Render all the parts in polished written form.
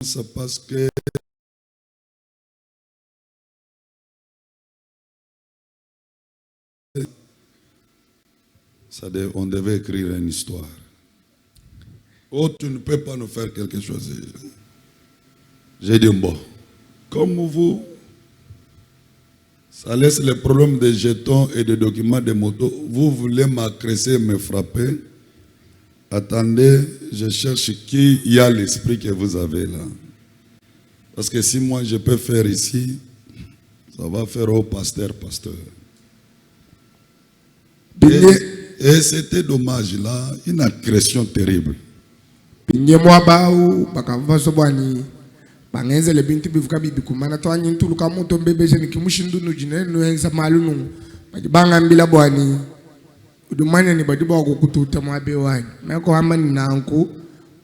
parce que on devait écrire une histoire. Oh, tu ne peux pas nous faire quelque chose. J'ai dit, bon, comme vous, ça laisse le problème des jetons et des documents de moto. Vous voulez m'agresser, me frapper. Attendez, je cherche qui y a l'esprit que vous avez là. Parce que si moi je peux faire ici, ça va faire au pasteur. Et c'était dommage là, une agression terrible. Bangenze le bintu bivuka bibi kumana to anyi ntulu ka moto mbebeze ni kimushindu no jine no enza malunu banga mbila bwani udumanya ni badiba ko kututa mwabe wani meko amani nanku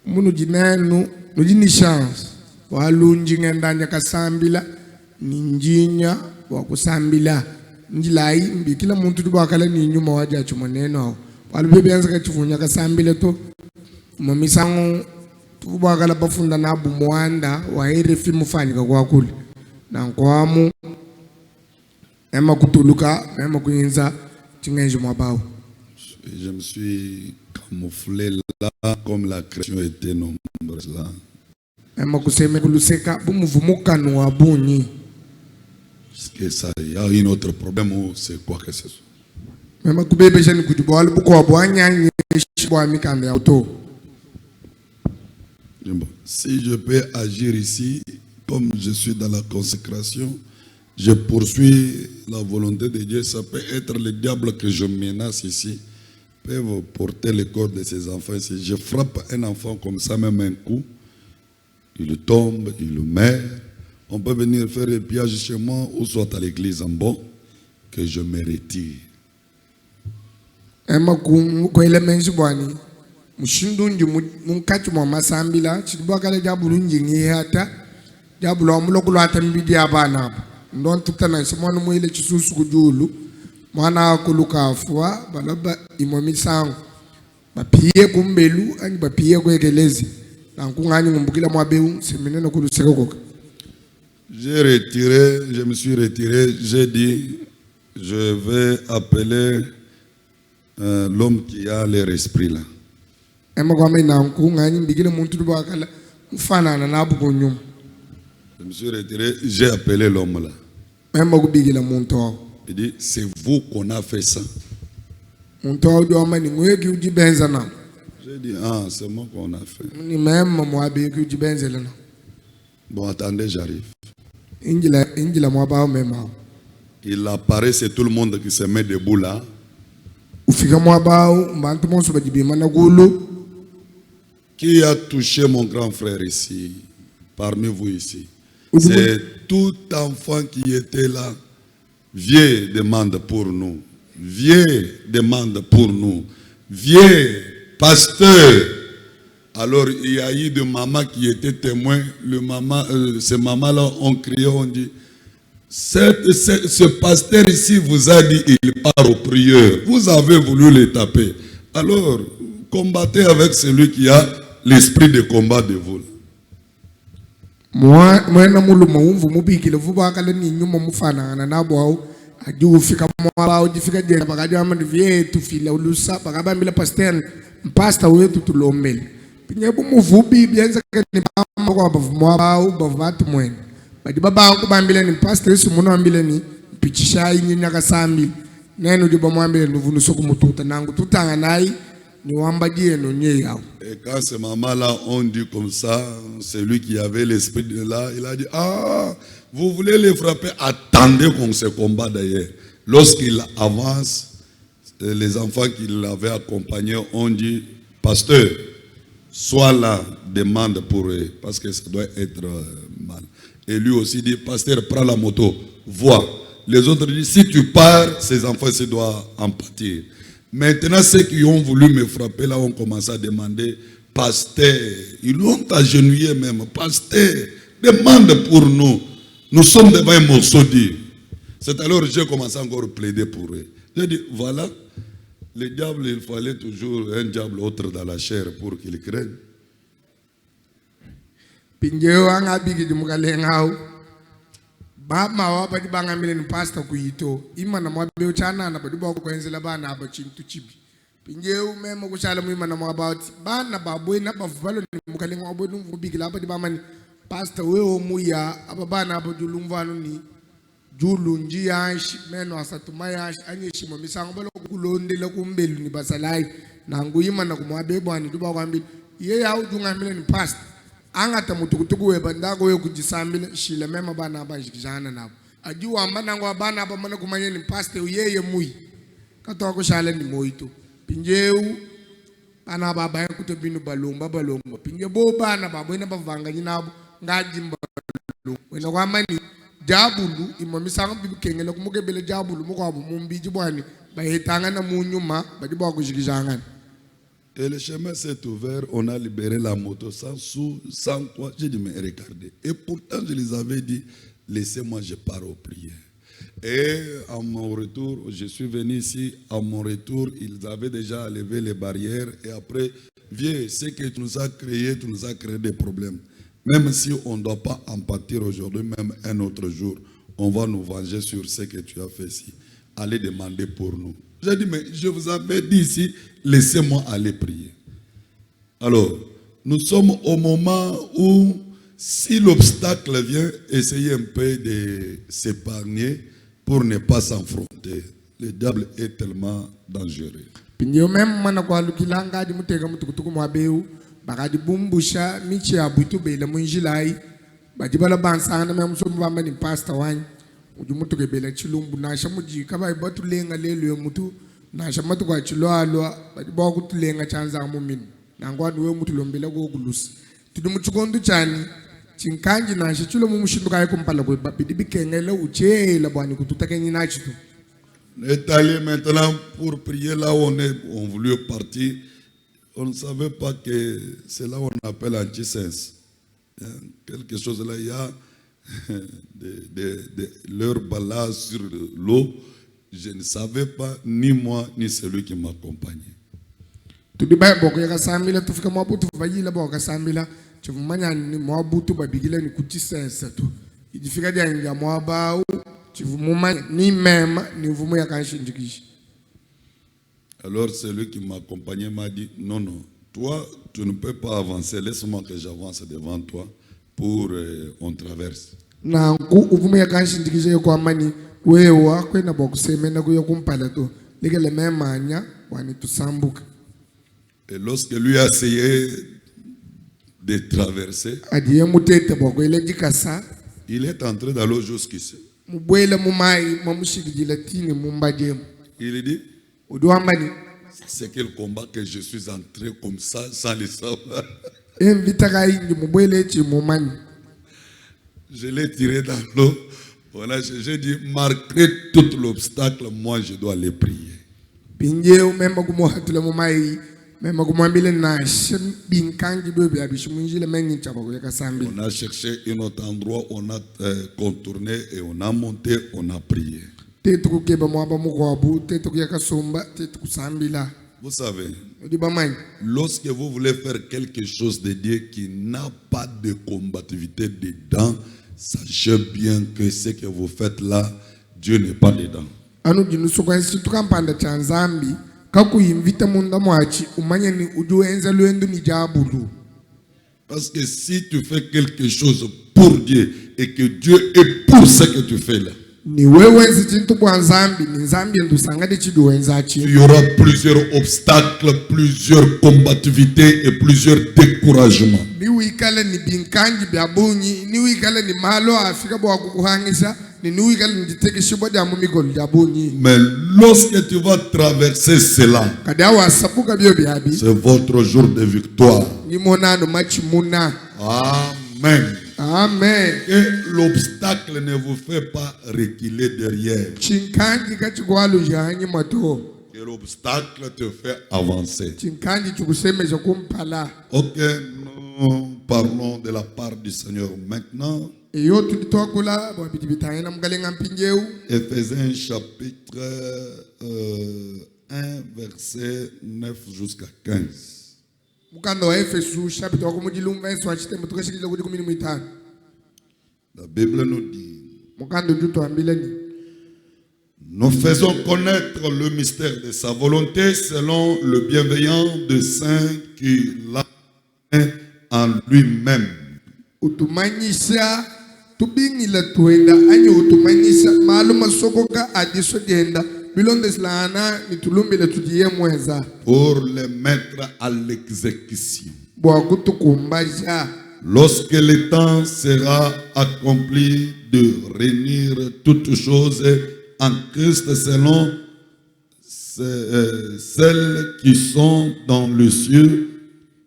munu jine no jini chance walunji ngendanya kasambila ninjinya wa kusambila njilai mbi kila muntu dubakala ni nyuma waja chumoneno walubebe anza ka chifunya kasambila to mamisango ubakala bafunda nabu mwanda wa ire fimu fanyika kwa kule na nkwamu ema kutuluka ema kuinza tingenje mwabao. Je me suis camouflé là comme la création était nombreuse là. Ema kuseme kuluseka bumuvumuka no abunyi. Est-ce que ça y a un autre problème ou c'est quoi que ce soit? Ema kubebe jeni kujibwala buko wabwanya nyeshibwa mikande ya uto. Si je peux agir ici, comme je suis dans la consécration, je poursuis la volonté de Dieu. Ça peut être le diable que je menace ici, peut porter le corps de ces enfants ici. Je frappe un enfant comme ça, même un coup, il tombe, il meurt. On peut venir faire le pillage chez moi ou soit à l'église en bon, que je me retire. Mushindunji munkati mwa masambila chibwakale jabulunji ngihata jabulo mulokulu atambidi abana ndon tutana simonu mwile chisusu kujulu mwana kuluka afwa balaba imomisango bapiye kumbelu ani bapiye kwekelezi nankungani ngumbukila mwabeu seminene kulusekoko. Je me suis retiré, j'ai dit je vais appeler l'homme qui a leur esprit là. Je me suis retiré, j'ai appelé l'homme là. Il dit, c'est vous qu'on a fait ça. J'ai dit, ah, c'est moi qu'on a fait. Bon, attendez, j'arrive. Il apparaît, c'est tout le monde qui se met debout là. Qui a touché mon grand frère ici, parmi vous ici? C'est tout enfant qui était là. Vieux demande pour nous. Vieux demande pour nous. Vieux pasteur. Alors il y a eu des mamans qui étaient témoins. Ces mamans-là ont crié, ont dit, ce pasteur ici vous a dit, il part aux prières. Vous avez voulu les taper. Alors, combattez avec celui qui a l'esprit de combat de vous. Moi, na mulu maumvu mubikile vuba kala ni nyuma mufana na nabo au aju fika mwa au jifika jena bakajo amandi vyetu fila ulusa bakaba mbila pasta wetu tulombele pinyebu muvubi byanza kani bamba kwa bavumwa au bavatu mwene badi baba ko bambile ni pasta yesu muno ambile ni pichisha yinya kasambi neno jo bamwambile nduvunu soko mututa nangu tutanga nai. Et quand ces mamans-là ont dit comme ça, celui qui avait l'esprit de là, il a dit, ah, vous voulez les frapper, attendez qu'on se combat d'ailleurs. Lorsqu'il avance, les enfants qui l'avaient accompagné ont dit, pasteur, sois là, demande pour eux, parce que ça doit être mal. Et lui aussi dit, pasteur, prends la moto, vois. Les autres disent, si tu pars, ces enfants se doivent en pâtir. Maintenant, ceux qui ont voulu me frapper, là, ont commencé à demander, pasteur, ils l'ont agenouillé même, pasteur, demande pour nous. Nous sommes devant un morceau dit. C'est alors que j'ai commencé encore à plaider pour eux. J'ai dit, voilà, le diable, il fallait toujours un diable autre dans la chair pour qu'il craigne. Pinjeo anga bigi di mukalengau. Ba mawa pa di banga milen pasta kuito. Ima na mwa beo chana na pa di bako kwenzela ba na ba chintu chibi. Pinjeo memo kushala mu ima na mwa about ba na ba boy na ba valo ni mukalengau boy nungu bigi la pa di ba mani pasta weo muya aba ba na ba julumvano ni julu njia meno asatumaya anyeshi mo misango balo kulonde la kumbelu ni basalai na nguyima na kumwabe bwani duba kwambi ye ya ujunga mile ni past angata mutukutuku we bandago we kujisambile shile mema bana ba jikijana nabo ajuwa manango bana ba mana kumanye ni past yeye mui kato ko shale ni moito pinjeu bana ba ba kutobinu balomba pinje bo bana ba boina ba vangani nabo ngajimba wena kwamani jabulu imamisanga bibukengela kumukebele jabulu mukwabo mumbiji bwani bayetanga na munyuma badi bwa kujikijanga. Et le chemin s'est ouvert, on a libéré la moto sans sous, sans quoi. J'ai dit, mais regardez. Et pourtant, je les avais dit, laissez-moi, je pars aux prières. Et à mon retour, je suis venu ici, à mon retour, ils avaient déjà levé les barrières. Et après, viens, ce que tu nous as créé des problèmes. Même si on ne doit pas en partir aujourd'hui, même un autre jour, on va nous venger sur ce que tu as fait ici. Allez demander pour nous. J'ai dit, mais je vous avais dit ici, laissez-moi aller prier. Alors, nous sommes au moment où, si l'obstacle vient, essayez un peu de s'épargner pour ne pas s'affronter. Le diable est tellement dangereux. Bagadi bumbusha michi abutu bela munjilai badibala bansana mem so mbamba ni pasta wani ujumutu ke bela chilumbu na shamuji kaba ibatu lenga lelo mutu na shamatu kwa chilo alwa badiba ku lenga chanza mumin na ngwadi we mutu lombela go gulusi tudumutu kondu chani chinkanji na shichulo mumushindu kai kumpala ko bidi kengela uchela bwani kututakenyi na chitu. Est allé maintenant pour prier là où on voulait partir. On ne savait pas que c'est là où on appelle anti-sens. Quelque chose là, il y a leur balade sur l'eau. Je ne savais pas, ni moi, ni celui qui m'accompagnait. Tu dis bien, tu fais moi pour tu vas là, tu vas manier moi pour tu vas bigler ni kuti sens tout. Il dit fika dia inga moi ba tu vas ni même ni vous me yakanshi ndiki. Alors celui qui m'accompagnait m'a dit, non, non, toi, tu ne peux pas avancer, laisse-moi que j'avance devant toi pour on traverse. Et lorsque lui a essayé de traverser, il est entré dans l'eau jusqu'ici. Il dit, c'est quel combat que je suis entré comme ça sans le savoir. Je l'ai tiré dans l'eau. Voilà, j'ai dit, malgré tout l'obstacle, moi je dois aller prier. On a cherché un autre endroit, on a contourné et on a monté, on a prié. Vous savez, lorsque vous voulez faire quelque chose de Dieu qui n'a pas de combativité dedans, sachez bien que ce que vous faites là, Dieu n'est pas dedans. Parce que si tu fais quelque chose pour Dieu et que Dieu est pour ce que tu fais là, il y aura plusieurs obstacles, plusieurs combativités et plusieurs découragements. Mais lorsque tu vas traverser cela, c'est votre jour de victoire. Amen. Amen. Et l'obstacle ne vous fait pas reculer derrière. Que l'obstacle te fait avancer. Ok, nous parlons de la part du Seigneur maintenant. Éphésiens chapitre 1, verset 9 jusqu'à 15. mukanda wa Efeso chapter wakumujilum verse wa chitembo tukashikila kuti 15. La Bible nous dit, Mukanda juto ambileni. nous faisons connaître le mystère de sa volonté selon le bienveillant de Saint qui l'a en lui-même. Utumanyisha tubingila tuenda anyi utumanyisha maaluma sokoka adiso jenda bilonde slana nitulumbile tujiye mweza Pour les mettre à l'exécution. bwa kutukumbaja. Lorsque le temps sera accompli de réunir toutes choses en Christ selon celles qui sont dans le ciel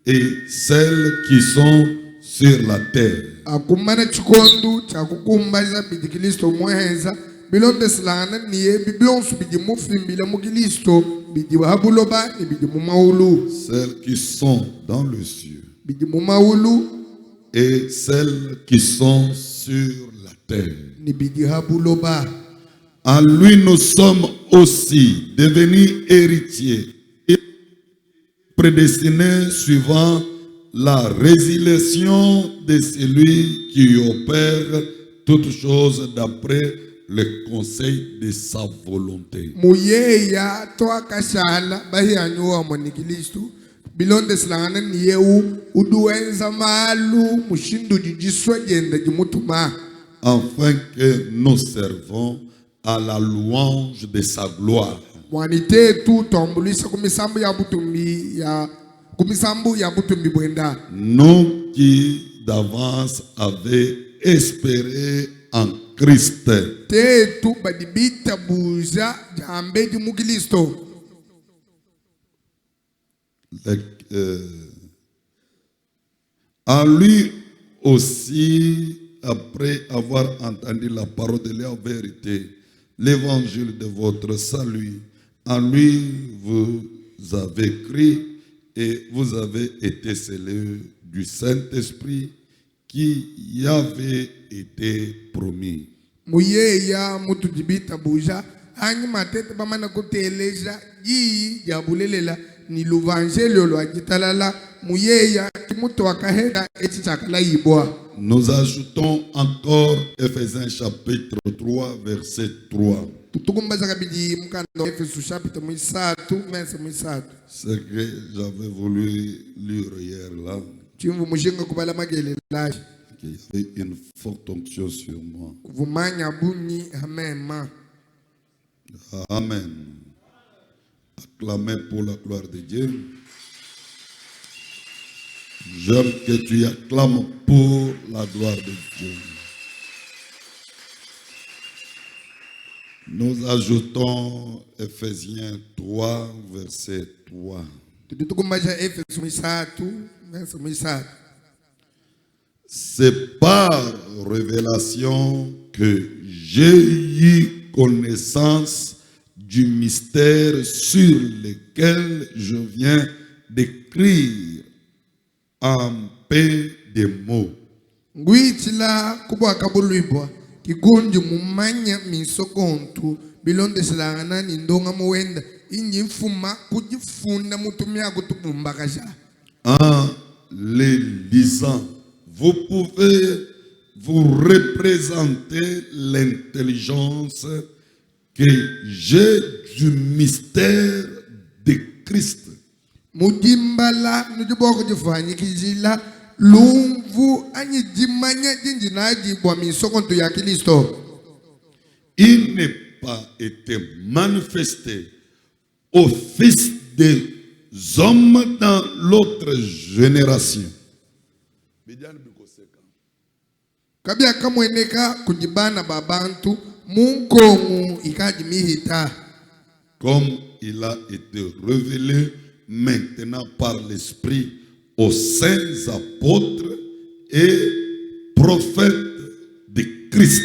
et celles qui sont sur la terre. Akumana chikondu cha kukumbaja bidi Kristo mweza bilonde slana niye biblonsu bidi mufimbila mu Kristo bidi wabuloba ni bidi mu maulu Celles qui sont dans le ciel bidi mu maulu et celles qui sont sur la terre. ni bidi habuloba. En lui, nous sommes aussi devenus héritiers et prédestinés suivant la résiliation de celui qui opère toutes choses d'après le conseil de sa volonté. Muyeya to akashala bahianyuwa mwani Kristo bilonde slana niyeu uduenza malu mushindu jijiswa jenda jimutuma Afin que nous servons à la louange de sa gloire. mwani tetu tombulisa kumisambu ya butumbi bwenda Nous qui d'avance avaient espéré en Christ. tetu badibita buja jambe jimu Kristo. En lui aussi, après avoir entendu la parole de la vérité, l'évangile de votre salut, en lui vous avez cru et vous avez été scellés du Saint-Esprit qui y avait été promis. Muyeya mutu jibita buja anyi matete bamana kuteleja ji jabulelela ni luvangelio lwa jitalala muyeya kimutu wakaheda eti chakala yibwa. Nous ajoutons encore Ephésiens chapitre 3 verset 3. Tutukumbaza kabidi mukando Efeso chapter mwisatu verse mwisatu. Ce que j'avais voulu lire hier là, Chimvu mushinga kubala magele laji qu'il y avait une forte onction sur moi. vumanya bunyi hamema. Amen. Acclamez pour la gloire de Dieu. J'aime que tu acclames pour la gloire de Dieu. Nous ajoutons Ephésiens 3, verset 3. Tutukumbaza Efeso mwisatu verse mwisatu. C'est par révélation que j'ai eu connaissance du mystère sur lequel je viens d'écrire en peu de mots. Ngwichila kubwa kabulwibwa kigunju mumanya misokontu bilonde silangana ni ndonga muwenda inyi mfuma kujifunda mutumia kutubumbakasha. En les lisant, vous pouvez vous représenter l'intelligence que j'ai du mystère de Christ. Mujimbala nujiboko jifanyikizila lumvu anyi jimanya jinjinaji bwa misokontu ya Kristo. Il n'est pas été manifesté aux fils des hommes dans l'autre génération. Kabia kamweneka kujibana babantu munkongu ikaji mihita. Comme il a été révélé maintenant par l'Esprit aux saints apôtres et prophètes de Christ.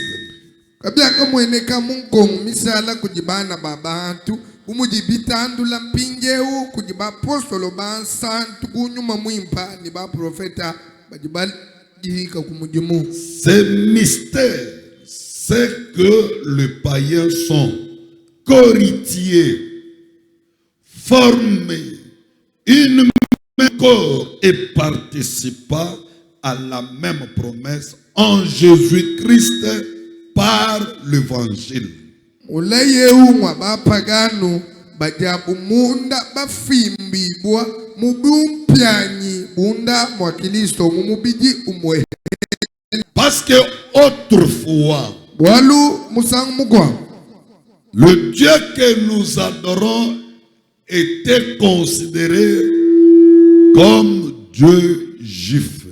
Kabia kamweneka munkongu misala kujibana babantu umujibitando la mpingeu kujiba apostolo bansantu kunyuma mwimpa ni ba profeta bajibali jihika kumujimu. Ce mystère, c'est que les païens sont coritiers, formés une même corps et participa à la même promesse en Jésus-Christ par l'évangile. Ulayeu ba pagano bajabu munda bafimbi bwa mubumpianyi bunda mwa Kristo mumubiji umwe. Parce que autrefois, Walu musang mugwa. le Dieu que nous adorons était considéré comme Dieu juif.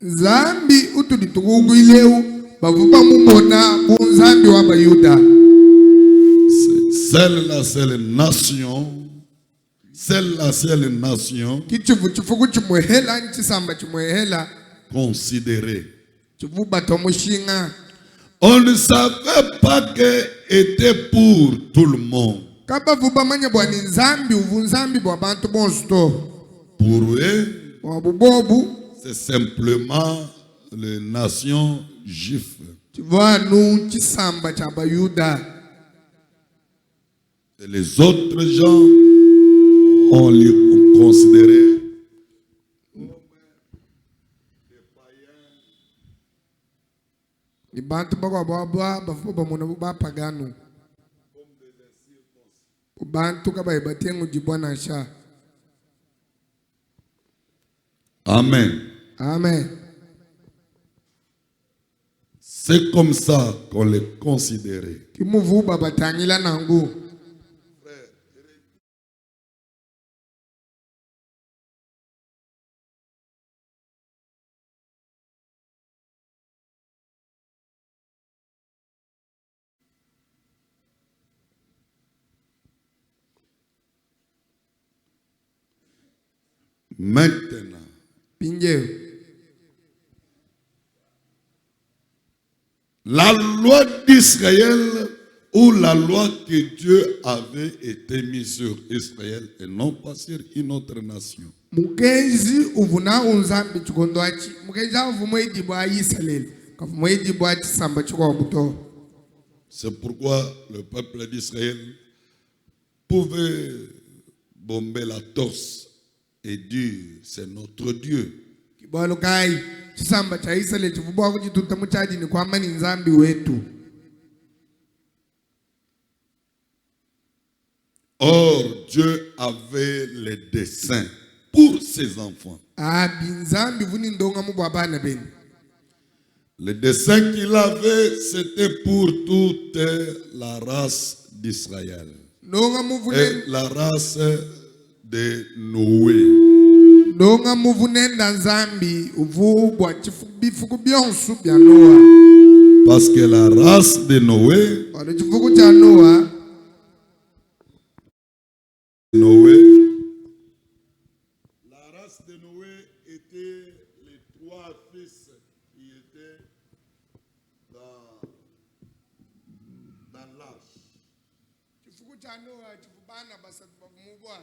Zambi utuditugugu ileu bavuba mumona bunzambi wa bayuda. C'est la seule nation, Kichuvu chifugu chimwehela nchisamba chimwehela considérée. chivuba tomushinga. On ne savait pas que était pour tout le monde. Kaba vuba manya bwani nzambi uvunzambi bwa bantu bonsto. Pour eux, Wabubobu c'est simplement les nations juives. chivanu chisamba cha bayuda. Et les autres gens, on les considérait Ni bantu bakwa bwa bafuba mona ba pagano. Bantu kaba ibatengu jibwana sha. Amen. Amen. C'est comme ça qu'on les considérait. Kimuvuba batangila nangu. Maintenant, Pinje. la loi d'Israël ou la loi que Dieu avait été mise sur Israël et non pas sur une autre nation. Mukenzi uvuna unzambi chikondwachi. Mukenzi uvumwe dibwa Israel. Kavumwe dibwa chisamba chikwa buto. C'est pourquoi le peuple d'Israël pouvait bomber la torse et dire c'est notre Dieu. Kibalo kai chisamba cha Israel chivuba kujituta muchadi ni kwamba ni nzambi wetu. Or, Dieu avait les desseins pour ses enfants. Binzambi vuni ndonga mubwa bana beni. Le dessein qu'il avait, c'était pour toute la race d'Israël. Ndonga Et muvune la race de Noé. ndonga muvunenda nzambi uvubwa chifuku byonsu bya Noa. Parce que la race de Noé, Wale chifuku cha Noa la race de Noé était les trois fils qui étaient dans l'arche. chifuku cha Noa chifubana basatu bavumubwa.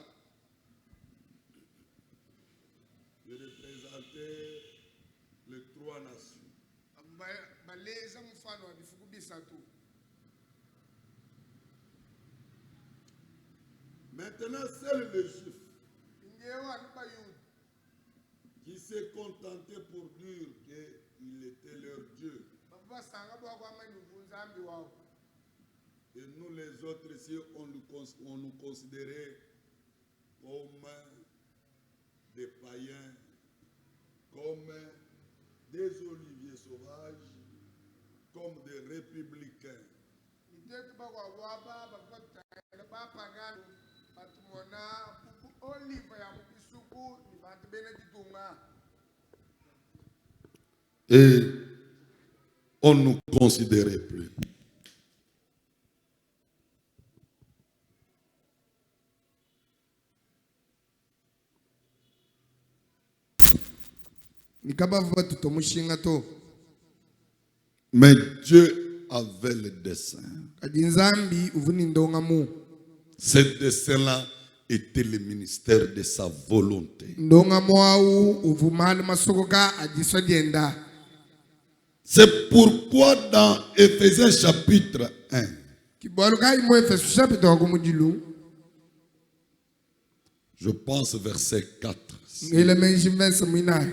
Je représentais les trois nations. Baleza mfano wa bifuku bisatu. Maintenant, seul le juif Ingewa nuba yudi. qui s'est contenté pour dire qu'il était leur Dieu. Baba sanga bwa kwa mani vunzambi wao. Et nous les autres ici, on nous considérait comme des païens, comme des oliviers sauvages, comme des républicains. Nitetu bakwa waba bakwa ba pagano batumona olive ya mubisuku ni bantu bene jitunga. Et on ne nous considérait plus. Nikaba vatu tomushinga to. Mais Dieu avait le dessein. Kadinzambi uvuni ndonga mu. Ce dessein-là était le ministère de sa volonté. Ndonga mwau uvumali masokoka ajiswa dienda. C'est pourquoi dans Éphésiens chapitre 1, Kibaluka imo Efesu chapitre wa kumujilu. Je pense verset 4. ngile menji verse mwinai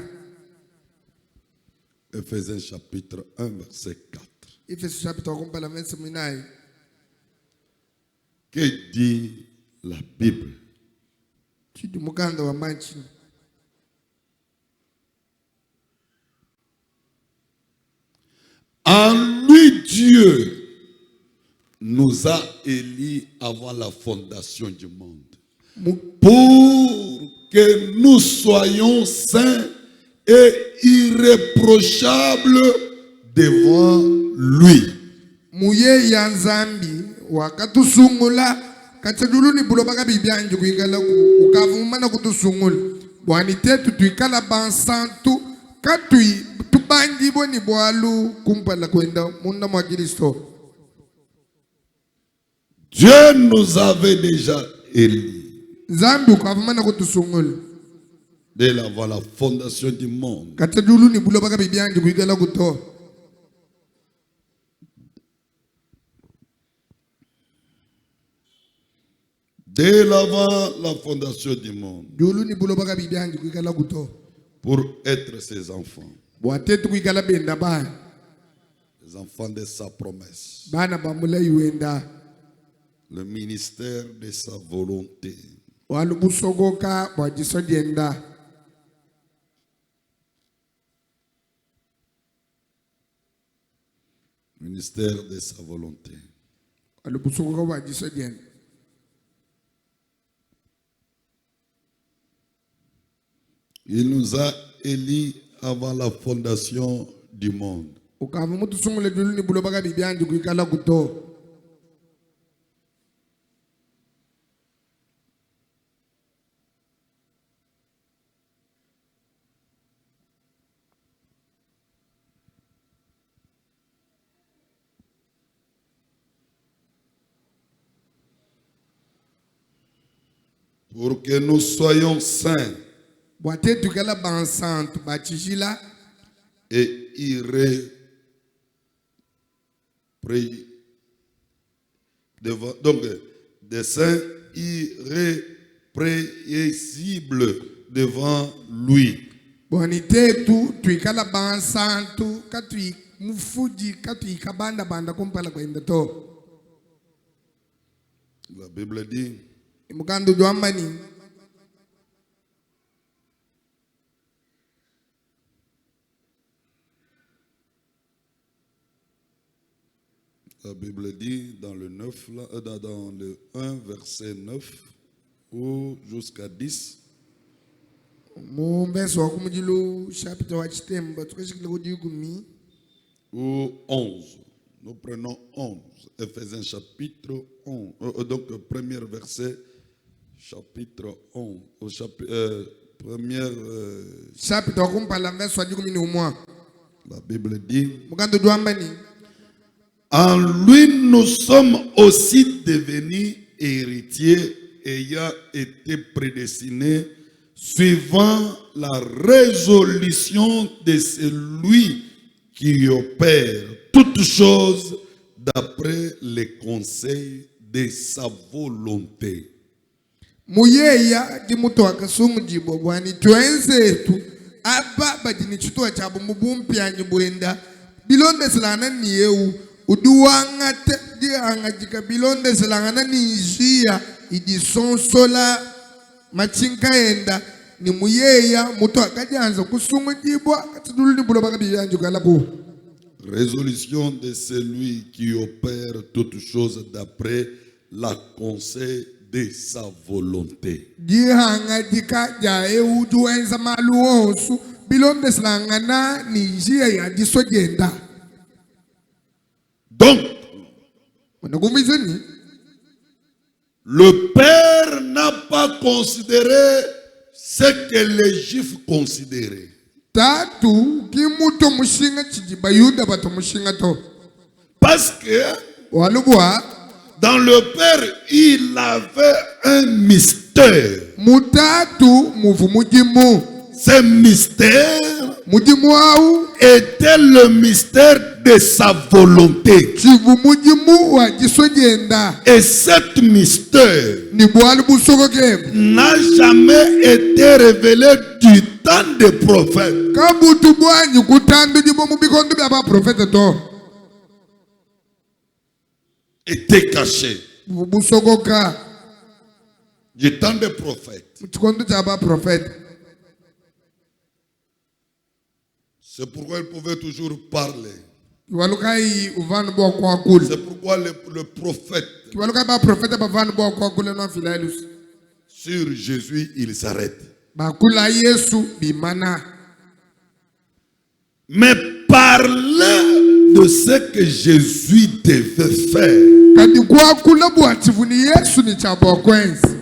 Ephésiens chapitre 1, verset 4. Efeso chapter kumpala verse mwinai. Que dit la Bible? Chidi mukanda wa manchi. En lui, Dieu nous a élus avant la fondation du monde, pour que nous soyons saints et irréprochables devant lui. Muye ya nzambi wakatusungula katseduluni bulo baka bibyanju kuikala ukavumana kutusungula bwani tetu tuikala bansantu katui tubanji boni bwalu kumpala kwenda munda mwa Kristo. Dieu nous avait déjà élus Nzambi ukavumana kutusungula dès avant la fondation du monde. katseduluni bulo baka bibyanju kuikala kuto. Dès avant la fondation du monde, pour être ses enfants, les enfants de sa promesse, le ministère de sa volonté. Ministère de sa volonté. Il nous a élus avant la fondation du monde. Pour que nous soyons saints et donc des saints irrépréhensibles devant lui. La Bible dit La Bible dit dans le 9, dans le 1, verset 9 ou jusqu'à 10. Ou 11. Nous prenons 11. Ephésiens chapitre 11. Donc, premier verset, chapitre 11. Première. La Bible dit. En lui, nous sommes aussi devenus héritiers, ayant été prédestinés, suivant la résolution de celui qui opère toutes choses d'après les conseils de sa volonté. Muyeya di muto akasungu jibo bwani twenzetu aba badini chituwa chabu mbumpi anyibwenda bilonde silana niyeu uduwangate di angajika bilonde silana nijia idisonsola machinka enda ni muyeya muto akajanza kusungu jibo akatidulu ni bulo baka biyanju kalabu. Résolution de celui qui opère toutes choses d'après la conseil de sa volonté. Donc, le Père n'a pas considéré ce que les Juifs considéraient. Parce que dans le Père, il avait un mystère. Ce mystère mujimu au était le mystère de sa volonté. chivu mujimu wa jisojenda Et cet mystère ni bwali busogoke n'a jamais été révélé du temps des prophètes. kabutu bwanyi kutandu jibo mubikondo bya ba profete to Était caché. busogoka Du temps des prophètes. mutikondo cha ba profete. C'est pourquoi il pouvait toujours parler. Kiwalukai uvanu bo kwa kule C'est pourquoi le prophète, kiwalukai ba profete ba vanu bo kwa kule no filailus sur Jésus, il s'arrête. ba kula Yesu bimana. Mais parler de ce que Jésus devait faire, Kadi kwa kula bwativu ni Yesu ni chabo kwenzi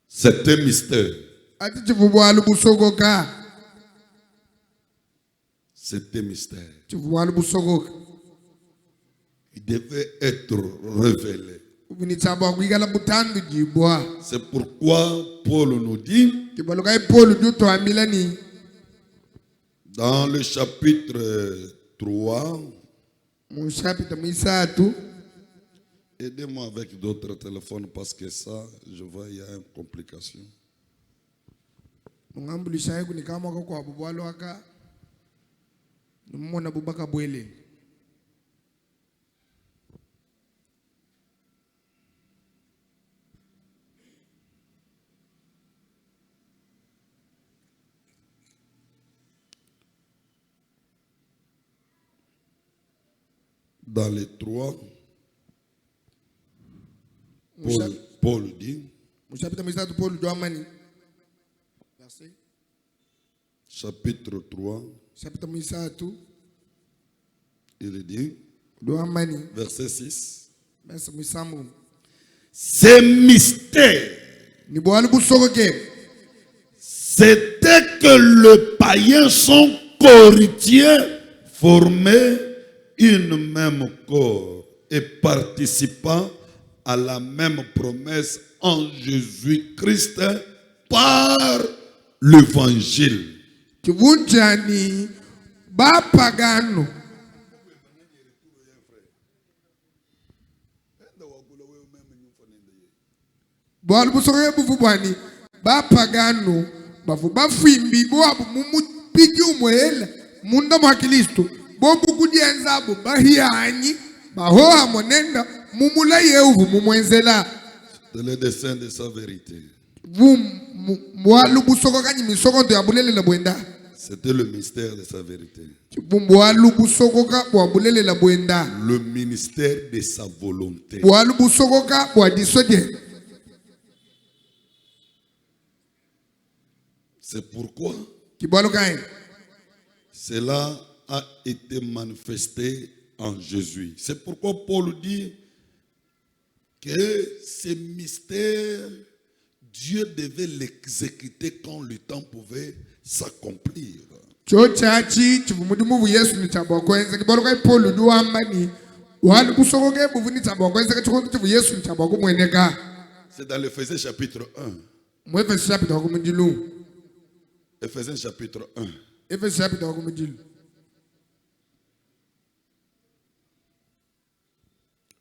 c'est un mystère. ati chivu bwalu busogoka C'est un mystère. chivu bwalu busogoka Il devait être révélé. ni chabo kwigala butandu jibwa. C'est pourquoi Paul nous dit Kibalukai Paul juto amilani dans le chapitre 3, mushapita misatu. aidez-moi avec d'autres téléphones parce que ça, je vois il y a une complication. Mungambulishaye kunikama kwa bubwalo aka nimona bubaka bwele. Dans les 3, Paul dit, Mushapita misatu Paul do amani. Merci. chapitre 3, Chapita misatu il dit, do amani. verset 6, Merci misamu. ce mystère, Ni bwalu busogoke c'était que le païen son courtier formait une même corps et participant à la même promesse en Jésus-Christ par l'évangile. kivunjani ba pagano bwalu busogoke bufu bwani ba pagano bafu bafimbi bo abu mumu pigi umwela munda mwa Kristo bobu kudienzabo bahiyanyi bahoha monenda mumula yehu mumwenzela C'est le dessein de sa vérité. bwalu busogoka nyi misokondo ya bulelela bwenda C'était le mystère de sa vérité. bwalu busogoka bwa bulelela bwenda Le ministère de sa volonté. bwalu busogoka bwa disoje. C'est pourquoi Kibwalu kai cela a été manifesté en Jésus. C'est pourquoi Paul dit que ces mystères, Dieu devait l'exécuter quand le temps pouvait s'accomplir. cho chachi chivumudimu bu Yesu ni chabo kwenza. Kibwalu kai Paul du amani walu busogoke buvu ni chabo kwenza chikondo chivu Yesu ni chabo kumweneka. C'est dans l'Éphésiens chapitre 1. Mwefesi chapita wakumunjilu. Éphésiens chapitre 1. Efesi chapita wakumunjilu.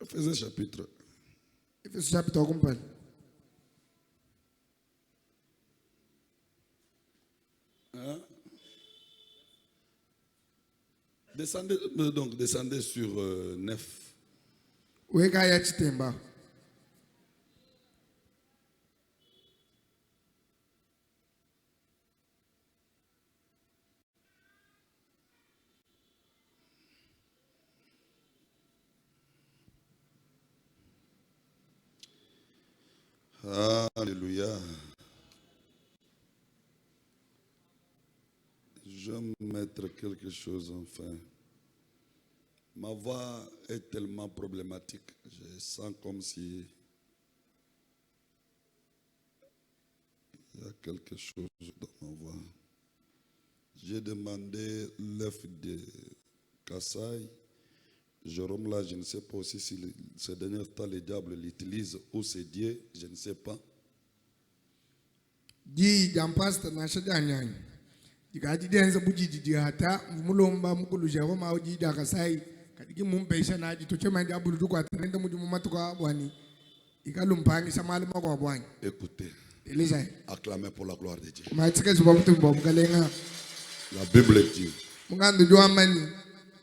Éphésiens chapitre 1. Efesi chapita wakumpali. Descendez sur 9. Weka ya chitemba. Alléluia. Je vais mettre quelque chose enfin. Ma voix est tellement problématique. Je sens comme si il y a quelque chose dans ma voix. J'ai demandé l'œuf de Kassai. Jérôme là, je ne sais pas aussi si ce dernier temps le diable l'utilise ou c'est Dieu, je ne sais pas. Ji jampasta na shadanyang. Jikati denza buji jihata mulomba mukulu jago ma uji da kasai kadiki mumpesha na ji toche manja bulu kwa tenda muju mumatuka bwani ikalumpangi samali mako bwani. Écoutez. Elisa. Acclamez pour la gloire de Dieu. Ma tsike zubabutu bobukalenga. La Bible dit. Mungando joamani.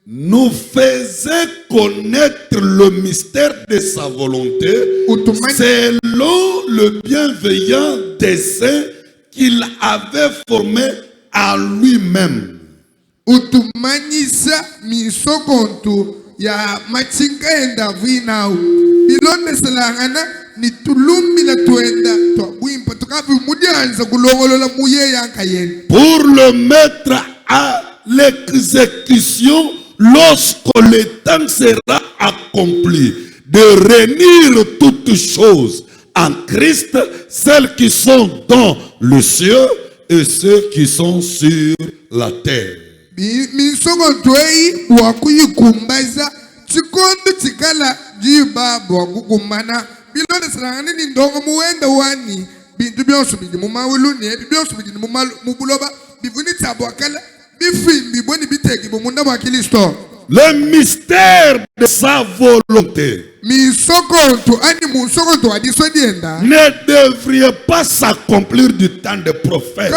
Nous faisait connaître le mystère de sa volonté selon le bienveillant dessein qu'il avait formé à lui-même. Utumanyisa misokontu ya machinga enda vinau. Bilonde selangana ni tulumbi la tuenda to buimpa tukavi mudianza kulongolola muye yankayen. Pour le mettre à l'exécution lorsque le temps sera accompli, de réunir toutes choses en Christ, celles qui sont dans le ciel et ceux qui sont sur la terre. Misokontwei wakuyikumbaza chikondo chikala jiba bwakukumana bilonde selangana ni ndongo muenda wani bintu byonso bidi mumawuluni byonso bidi mubuloba bivuni tabwakala. Le mystère de sa volonté ne devrait pas s'accomplir du temps des prophètes.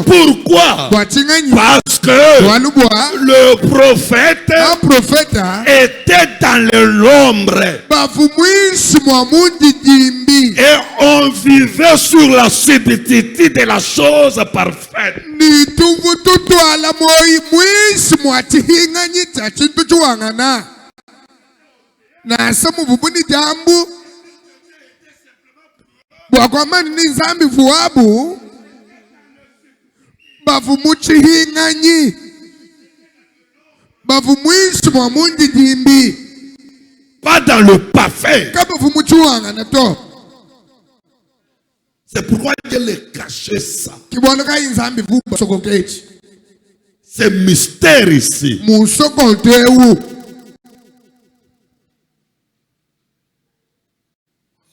Pourquoi? Parce que le prophète était dans l'ombre et on vivait sur la subtilité de la chose parfaite. Na samu bubuni jambu bwakwamani ni zambi vuabu bavumuchi hinganyi bavumuishi mwa mundi jimbi pas dans le parfait. Kama vumuchi wangana to. C'est pourquoi Dieu les cachait ça. Kiboneka inzambi vuba sokokechi. C'est mystère ici. Musokotewu.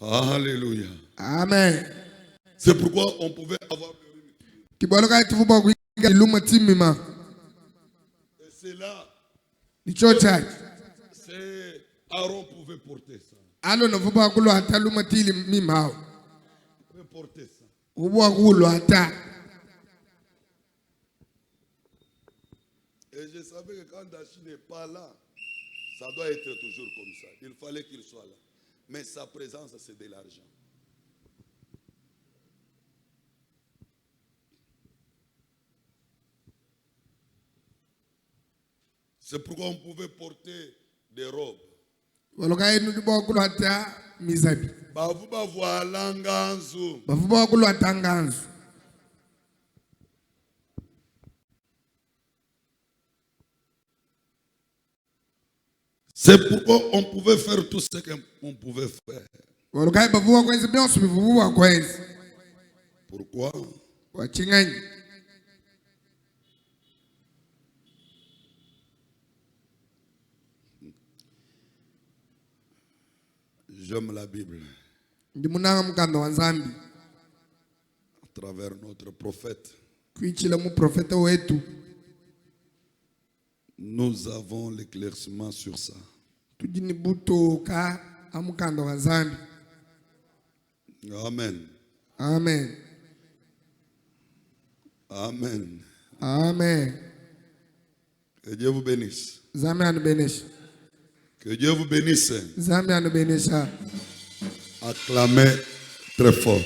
Alléluia. Amen. C'est pourquoi on pouvait avoir. Et c'est là. C'est Aaron pouvait porter ça. Il peut porter ça. Et je savais que quand Dachi n'est pas là, ça doit être toujours comme ça. Il fallait qu'il soit là. Mais sa présence, c'est de l'argent. C'est pourquoi on pouvait porter des robes. C'est pourquoi on pouvait faire tout ce qu'on pouvait faire. Pourquoi? J'aime la Bible. À travers notre prophète. Nous avons l'éclaircissement sur ça. Amen. Amen. Amen. Amen. Que Dieu vous bénisse. Que Dieu vous bénisse. bénisse. Acclamez très fort.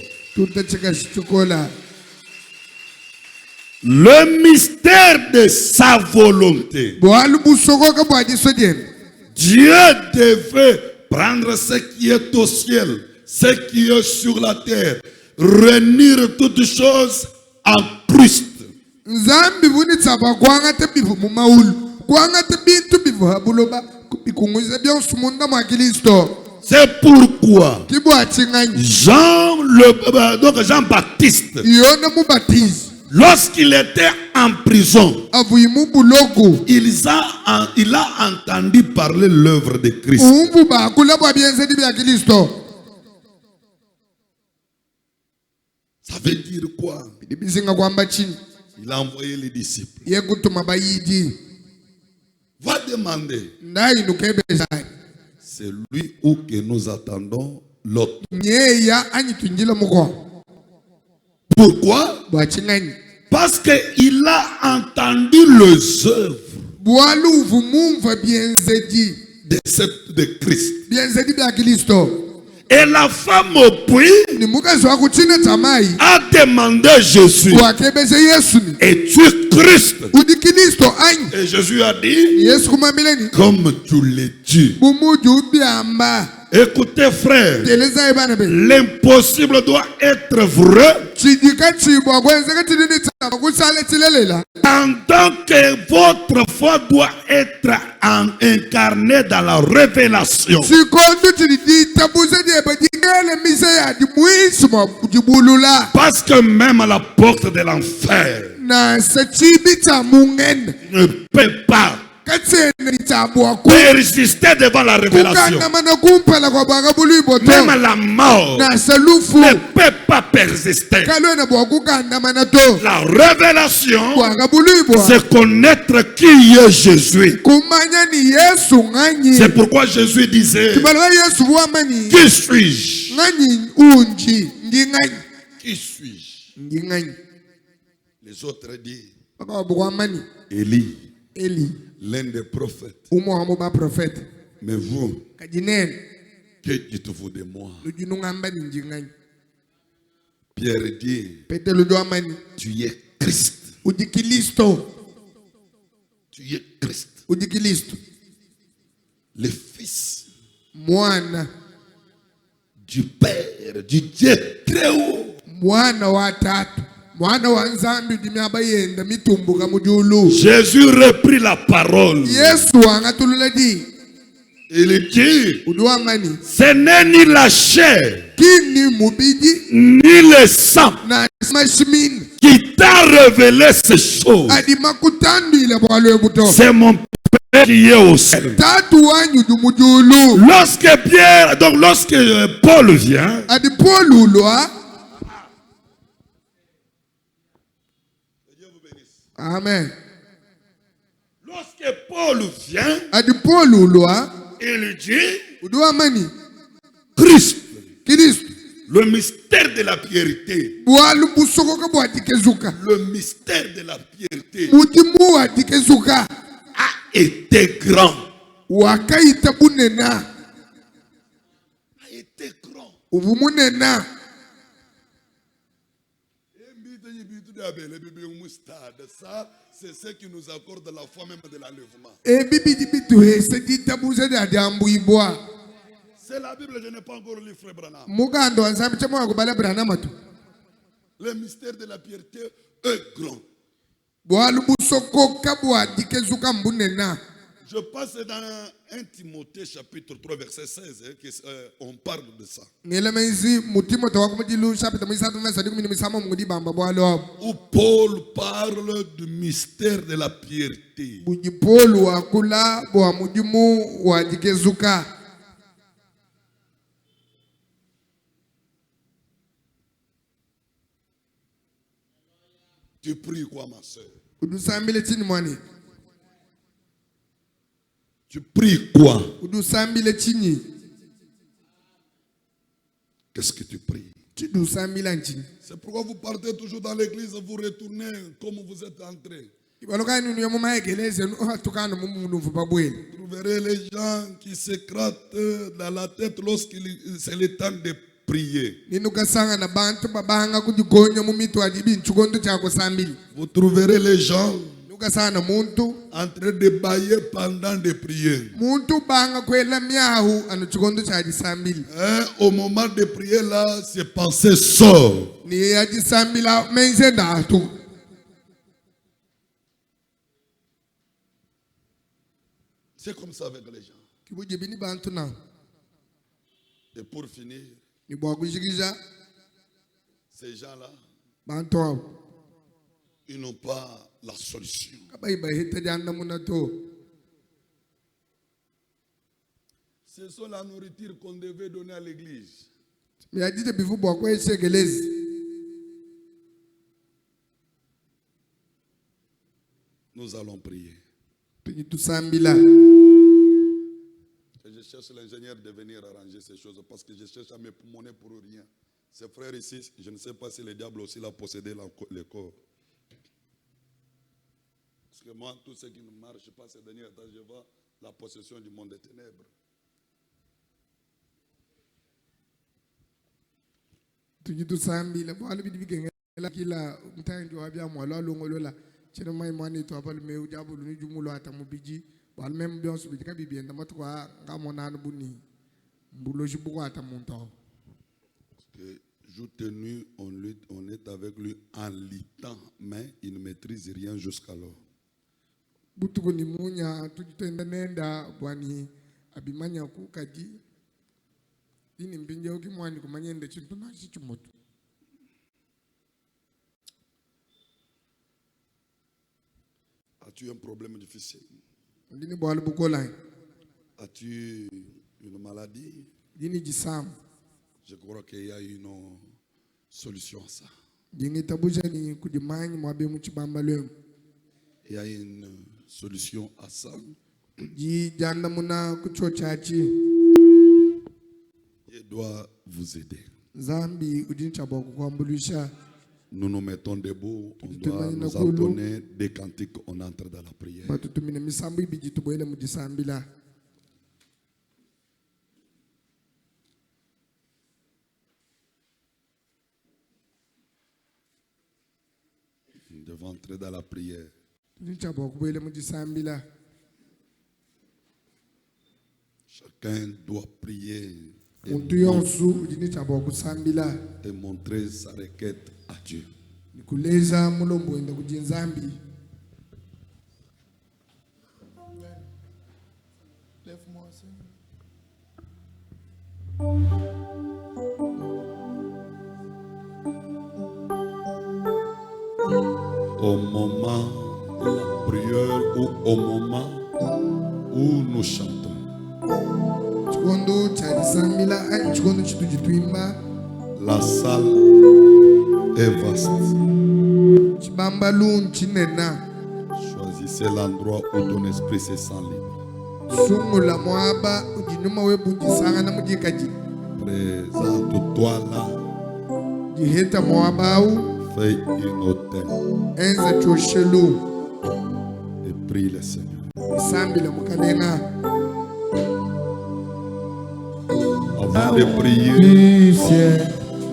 Le mystère de sa volonté. Dieu devait prendre ce qui est au ciel, ce qui est sur la terre, réunir toutes choses en Christ. C'est pourquoi Jean-Baptiste, lorsqu'il était en prison, il a entendu parler l'œuvre de Christ. Ça veut dire quoi? bisinga kwamba chini Il a envoyé les disciples. yekutuma bayidi Va demander. ndai nukebezani C'est lui où que nous attendons l'autre. nyeya anyitunjila muko Pourquoi? bwachingani Parce qu'il a entendu les œuvres bwaluvu mumva bienzedi de Christ. bienzedi bya Kristo Et la femme au puits ni mukazi wa kuchina tamai a demandé à Jésus, wakebeze Yesu ni es-tu Christ? udi Kristo anyi Et Jésus a dit, Yesu kumambeleni comme tu l'es dit. bumuju byamba Écoutez frère, teleza ebana be l'impossible doit être vrai chidika chibwa kwenzeka chidini tsaba kusale tilelela pendant que votre foi doit être incarnée dans la révélation. sikondu chiditabuze dieba jingele mise ya dimuisma jibulula Parce que même à la porte de l'enfer na sechibi cha mungene ne peut pas katsene tabwa ku résister devant la révélation. kukana kumpala kwa bagabulibo Même to la mort na selufu ne peut pas persister. kalona bwa kukandamana to La révélation, bwagabulibo c'est connaître qui est Jésus. kumanya ni Yesu nganyi C'est pourquoi Jésus disait, kibalwa Yesu bwamani qui suis-je? nganyi unji nginganyi Qui suis-je? nginganyi Les autres disent, bakabwamani Élie, Eli l'un des prophètes. umo ba prophète Mais vous, kajinene que dites-vous de moi? lujinungamba ni nginganyi Pierre dit, Petelo dwamani tu es Christ. udi Kristo Tu es Christ. udi Kristo Le Fils mwana du Père, du Dieu très haut. mwana wa tatu mwana wa nzambi dimyaba yenda mitumbuka mujulu Jésus reprit la parole. Yesu angatulula di Il dit, udwamani ce n'est ni la chair, kini mubidi ni le sang na mashimini qui t'a révélé ces choses. adi makutandile bwalwe buto C'est mon Père qui est au ciel. tatu wanyu dumujulu Lorsque Paul vient, adi polulwa amen lorsque Paul vient, adi polulwa il dit, udwamani Christ, Kristo le mystère de la piété. bwalu busokoka bwadikezuka Le mystère de la piété mudimu wadikezuka a été grand. wakaita bunena A été grand. uvumunena Ça, c'est ce qui nous accorde la foi même de l'enlèvement. ebibidi bituhese ditabuze dadiambuibwa C'est la Bible, je n'ai pas encore lu Frère Branham. mugando wanzambi chama wakubala branamatu Le mystère de la piété est grand. bwalu busokoka bwadikezuka mbunena Je passe dans 1 Timothée chapitre 3 verset 16, on parle de ça. ngelemezi mutimotho wakumudilu chapita mwisatu verse 16 mungudi bamba bwalo Où Paul parle du mystère de la piété. bujipolu wakula bwa mudimu wadikezuka Tu pries quoi, ma soeur? udusambile chini mwani Tu pries quoi? udusambile chini Qu'est-ce que tu pries? chidusambila nchini C'est pourquoi vous partez toujours dans l'église, vous retournez comme vous êtes entré. ibalokani nunu yomumayegeleze tukano mumunuvu babwele Vous trouverez les gens qui se grattent dans la tête c'est le temps de prier. ninukasanga na bantu babanga kujigonya mumito adibi nchugondo chako sambili Vous trouverez les gens nukasanga na muntu en train de bailler pendant de prier. muntu banga kwela miahu anu chugondo chaji sambili Au moment de prier là, ces pensées sortent. ni yaji sambila menze ndatu C'est comme ça avec les gens. kibuji bini bantu na Et pour finir, ni bwakushikisha ces gens-là, bantu abo ils n'ont pas la solution. kabaiba hita janda munato Ce sont la nourriture qu'on devait donner à l'église. miyajite bifu bwakwesegelezi Nous allons prier. Tuji tusambila. Et je cherche l'ingénieur de venir arranger ces choses parce que je cherche à me pulmoner pour rien. Ces frères ici, je ne sais pas si le diable aussi l'a possédé le corps. Parce que moi, tout ce qui ne marche pas ces derniers temps, je vois la possession du monde des ténèbres. Tuji tusambila. Bo ala bidi bigenge la kila mtangi wa bia mo la longo la. Chino mai mani to apal me ujabu ni jumulo atamu biji. Bo al même bien subi ka bibi ndama to nga monana buni. Mbulo jibuko atamunto. Que jour tenu, on est avec lui en litant, mais il ne maîtrise rien jusqu'alors. Butuko ni munya tujitenda nenda bwani abimanya ku kaji ini mbinje ukimwani kumanyende chintu na chichumoto. As-tu un problème difficile? Ndini bwali bukola. As-tu une maladie? Dini jisam. Je crois qu'il y a une solution à ça. Dingi tabuja ni kudimanyi mwabe muchibamba leo. Il y a une solution à ça. Ji janda muna kuchochachi. Je dois vous aider. Zambi udincha boku kwambulisha. Nous nous mettons debout, on doit nous entonner des cantiques, on entre dans la prière. Batutumine misambu ibiji tuboele mujisambila. Nous devons entrer dans la prière. Chacun doit prier et montrer sa requête à Dieu. Au moment de la prière ou au moment où nous chantons, la salle est vaste. Choisissez l'endroit où ton esprit se sent libre. Présente-toi là. Fais une autel et prie le Seigneur.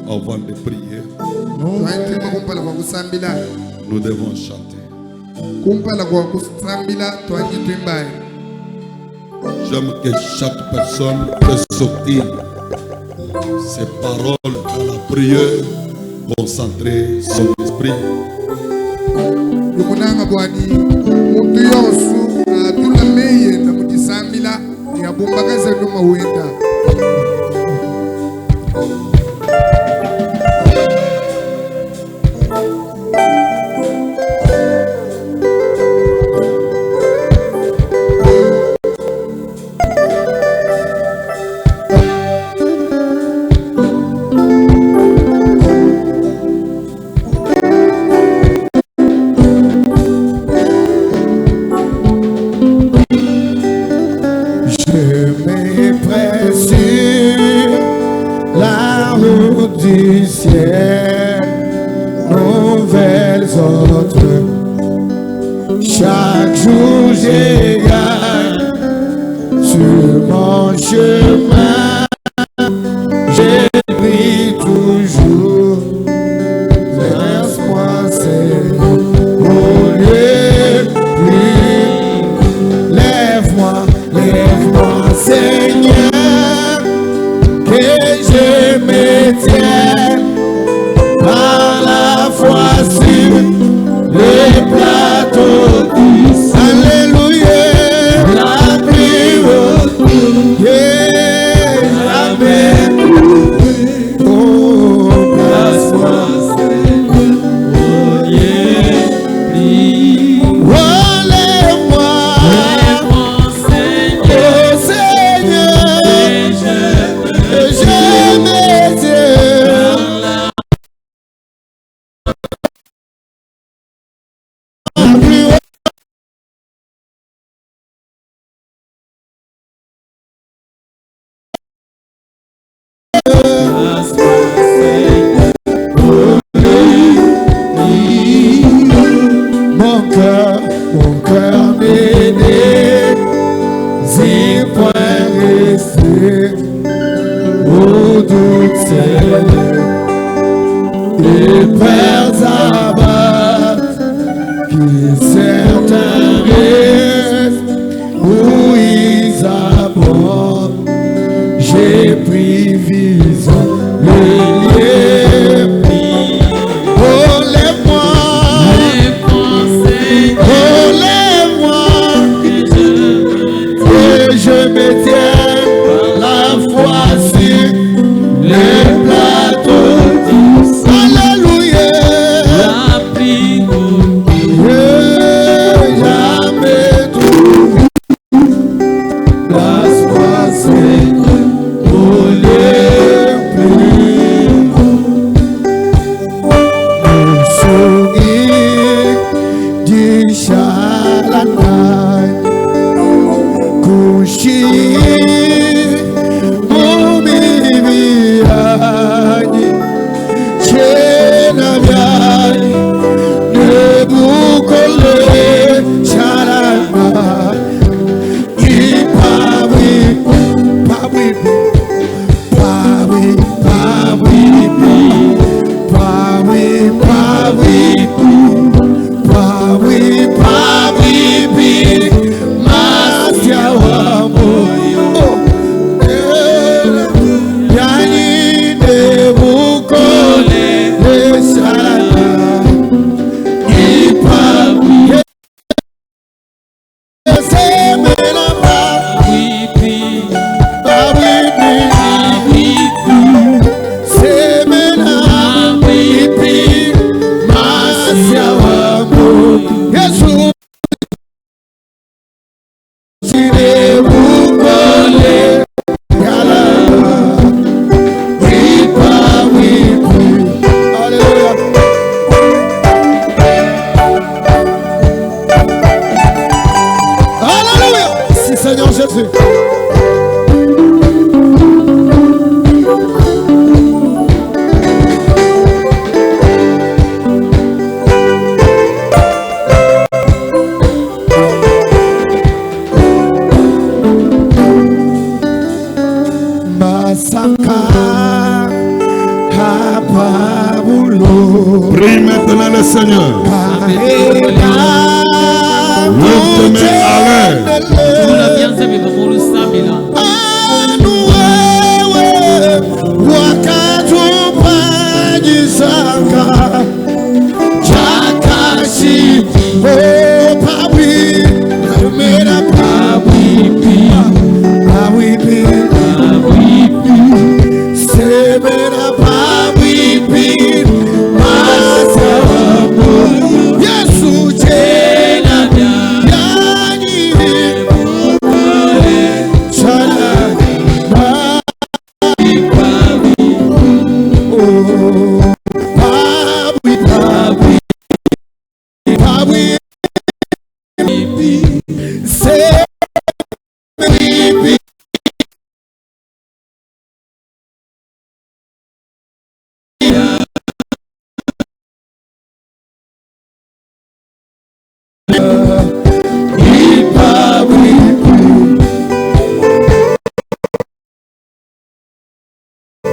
Avant de prier, nous devons chanter. J'aime que chaque personne puisse sortir ses paroles dans la prière, concentrer son esprit. Chaque jour je gagne sur mon chemin, je prie toujours, laisse-moi Seigneur, au lieu de lève-moi Seigneur, que je me tienne à la fois sur le plateau. Alléluia, la prière, Mon cœur n'est point resté au doute, les pères abattent, qui certains restent où ils abordent. J'ai pris vision, le lieu pris. Oh, lève-moi, oh, lève-moi, que je me tienne la foi sur les plateaux. Alléluia. Jamais tout. Place-moi, Seigneur, au lieu plus. Mon sourire du charlatan couché, mon bébé, j'ai la viande de boucler charlatan. Il pas oui, pas oui, pas oui, pas oui, pas oui, pas oui, pas oui, pas oui, Masia wa moyo, yani de bukole esala, ipa se me la pa se me la Masia wa moyo, Yesu. Seigneur Jésus. Prie maintenant le Seigneur. Lève tes mains à l'air.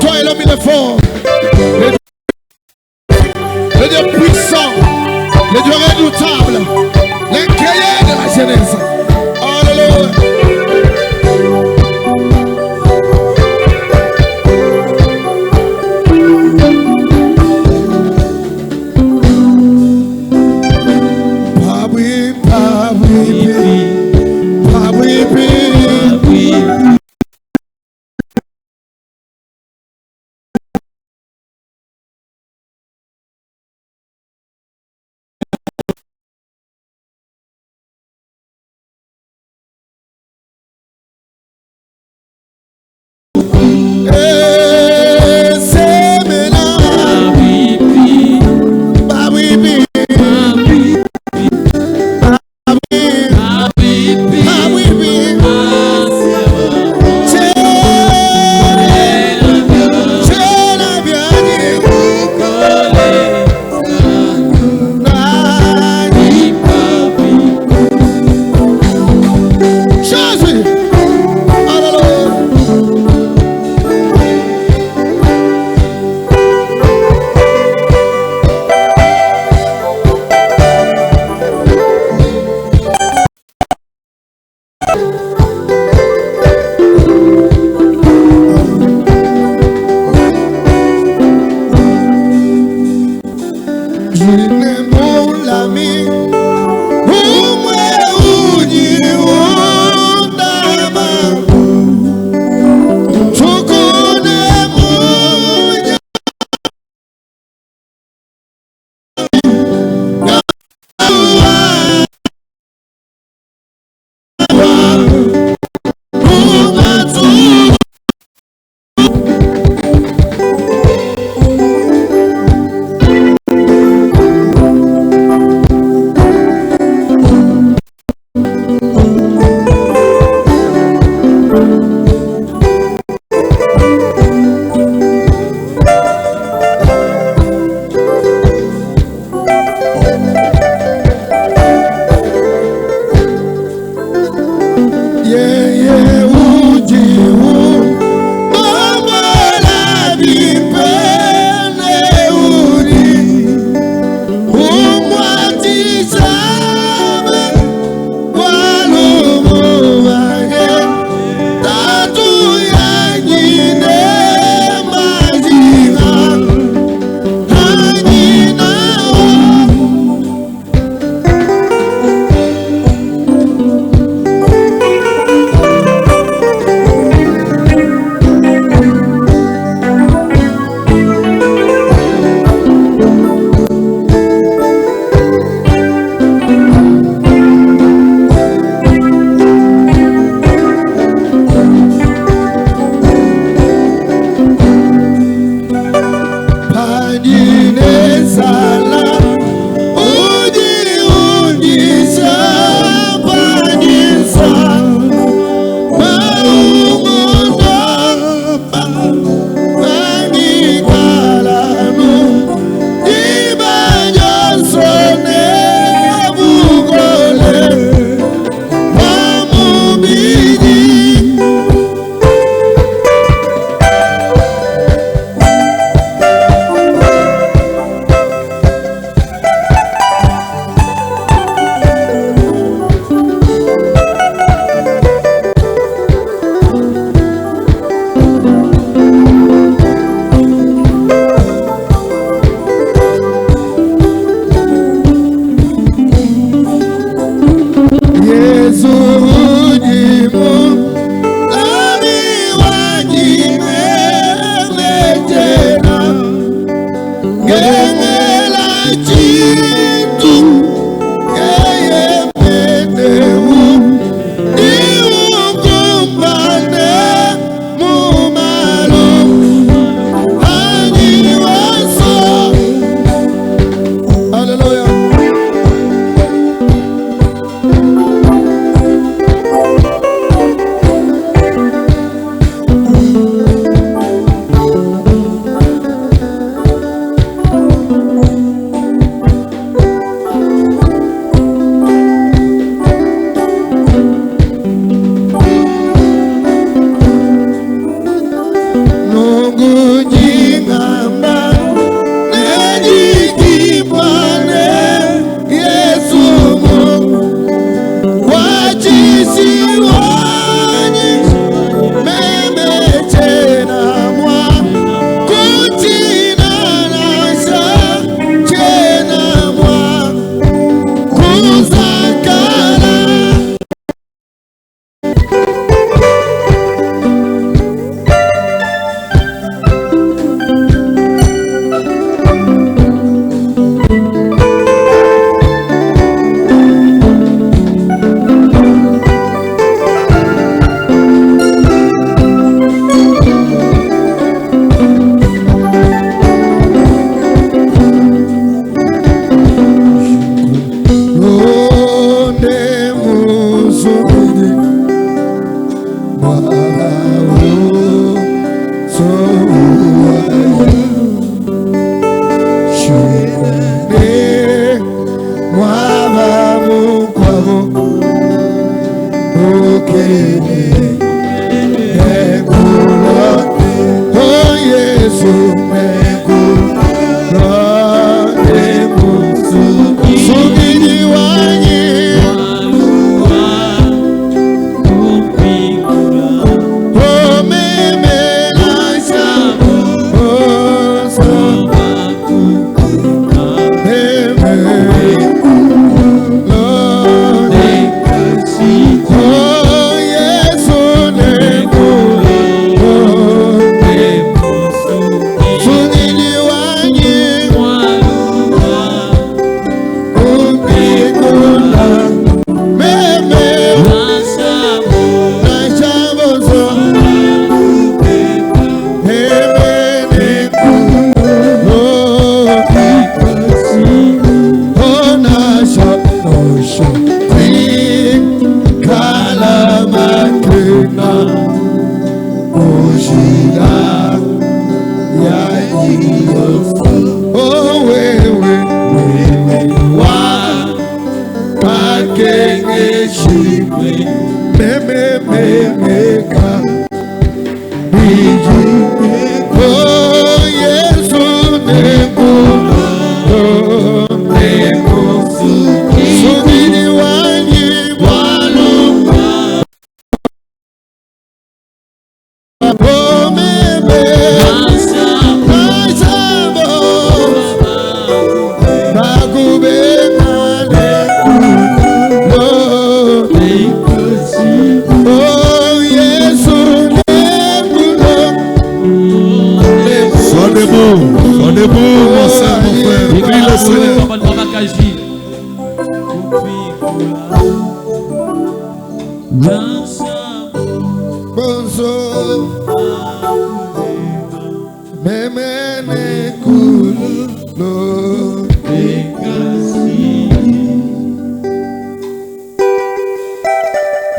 Toi est l'homme, il est fort. Le Dieu puissant, le Dieu redoutable, l'incueillé de la jeunesse. Alléluia.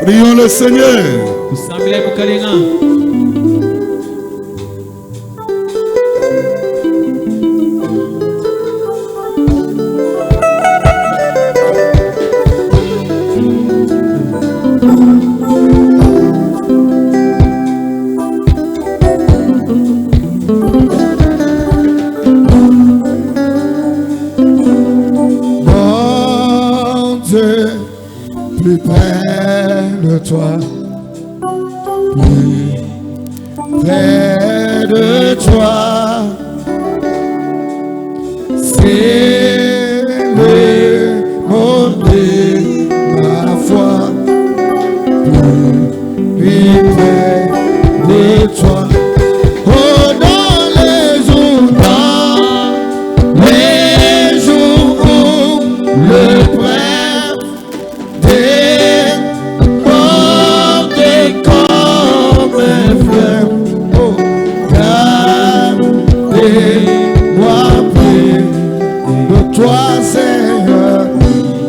Prions le Seigneur. Plus près de toi, plus près de toi, c'est le monter ma foi, plus près de toi. Oh, dans les jours où le prêtre toi, Seigneur,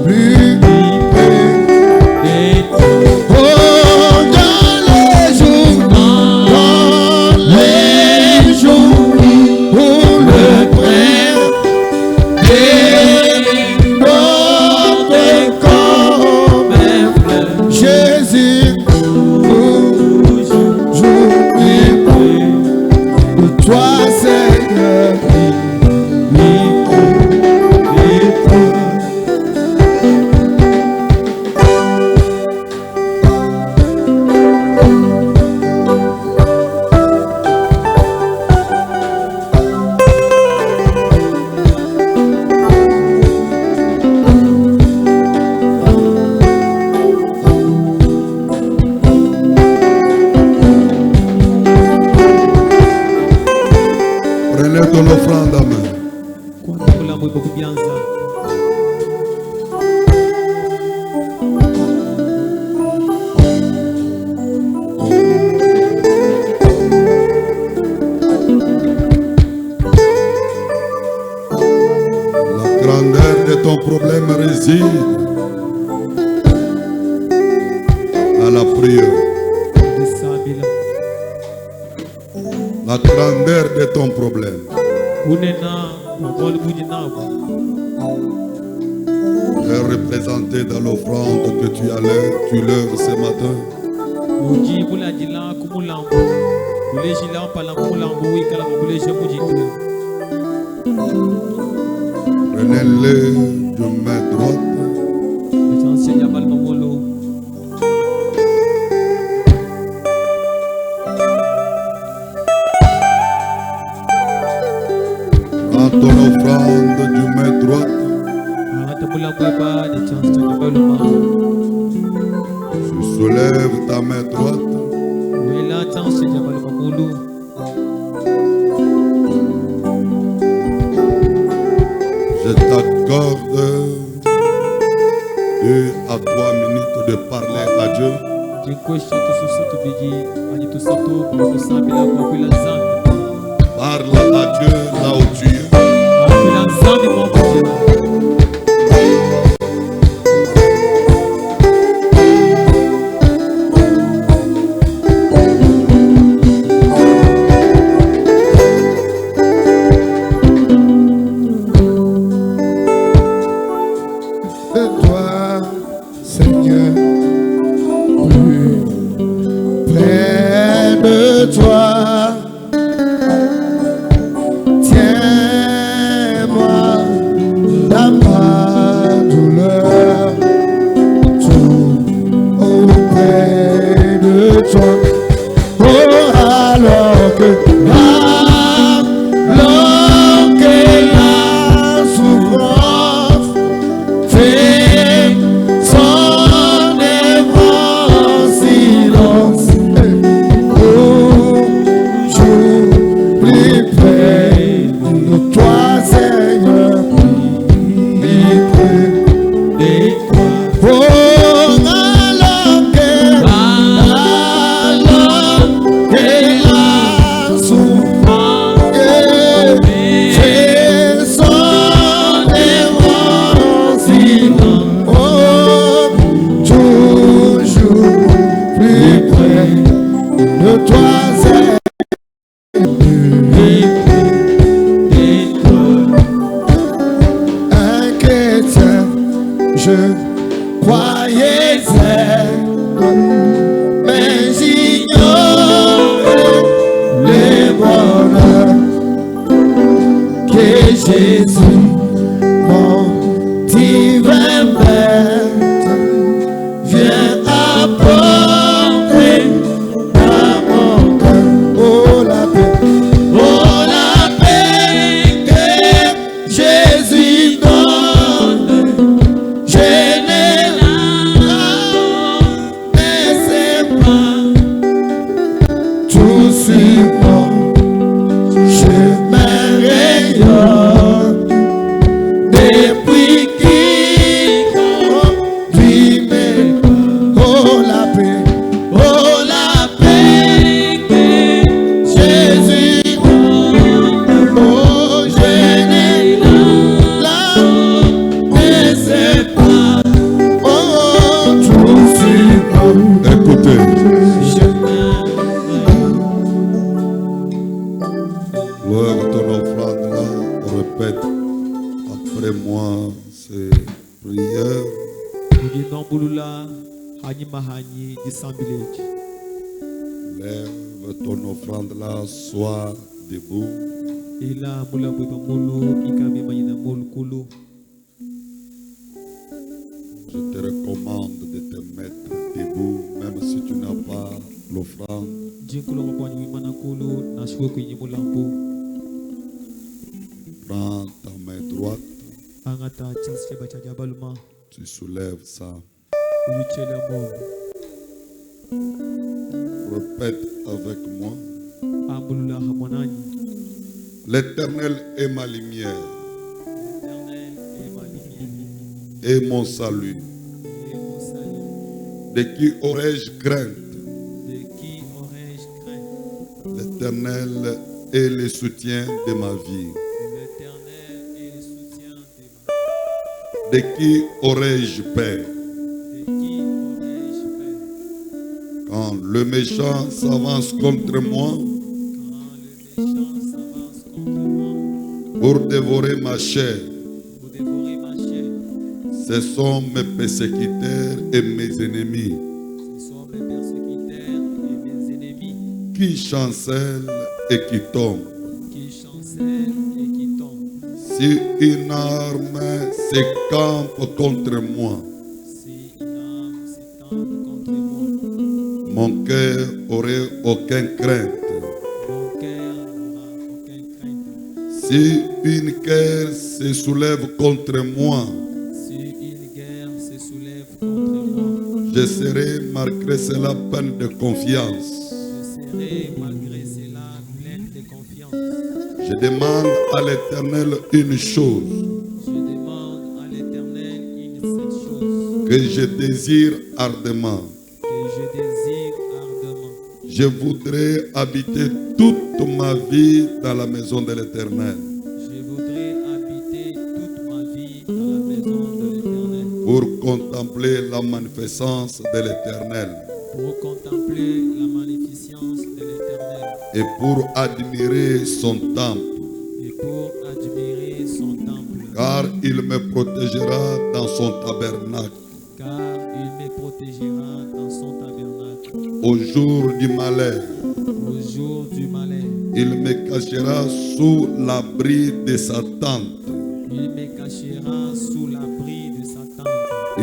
plus près. Oh, dans les jours où le prêtre déporte comme un fleuve, Jésus, toujours plus près de toi, Seigneur. Prenez ton offrande à main. La grandeur de ton problème réside à la prière. la grandeur de ton problème. Est représentée dans l'offrande que tu leur ce matin. Prenez-le de main droite. Prends ton offrande de main droite. Tu soulèves ta main droite. Je t'accorde 2 à 3 minutes de parler à Dieu. Parle à Dieu là où tu es. Lève ton offrande là, sois debout. Je te recommande de te mettre debout, même si tu n'as pas l'offrande. Prends ta main droite. Tu soulèves ça. Répète avec moi. L'Éternel est ma lumière et mon salut. De qui aurais-je crainte? L'Éternel est le soutien de ma vie. De qui aurais-je peur? Quand le méchant s'avance contre moi, pour dévorer ma chair. pour dévorer ma chair. Ce sont mes persécuteurs et mes ennemis Ce sont mes persécuteurs et mes ennemis qui chancellent et qui tombent. qui chancellent et qui tombent. Si une arme se campe contre moi, Si une âme s'étend contre moi, mon cœur aurait aucune crainte. mon cœur n'aura aucune crainte. Si une guerre se soulève contre moi, Si une guerre se soulève contre moi, je serai malgré cela plein de confiance. je serai malgré cela plein de confiance. Je demande à l'Éternel une chose Je demande à l'Éternel une seule chose que je désire ardemment. que je désire ardemment. Je voudrais habiter toute ma vie dans la maison de l'Éternel Je voudrais habiter toute ma vie dans la maison de l'Éternel pour contempler la magnificence de l'Éternel pour contempler la magnificence de l'Éternel et pour admirer son temple, et pour admirer son temple, car il me protégera dans son tabernacle car il me protégera dans son tabernacle. au jour du malheur. Au jour du malheur, Il me cachera sous l'abri de sa tente. il me cachera sous l'abri de sa tente.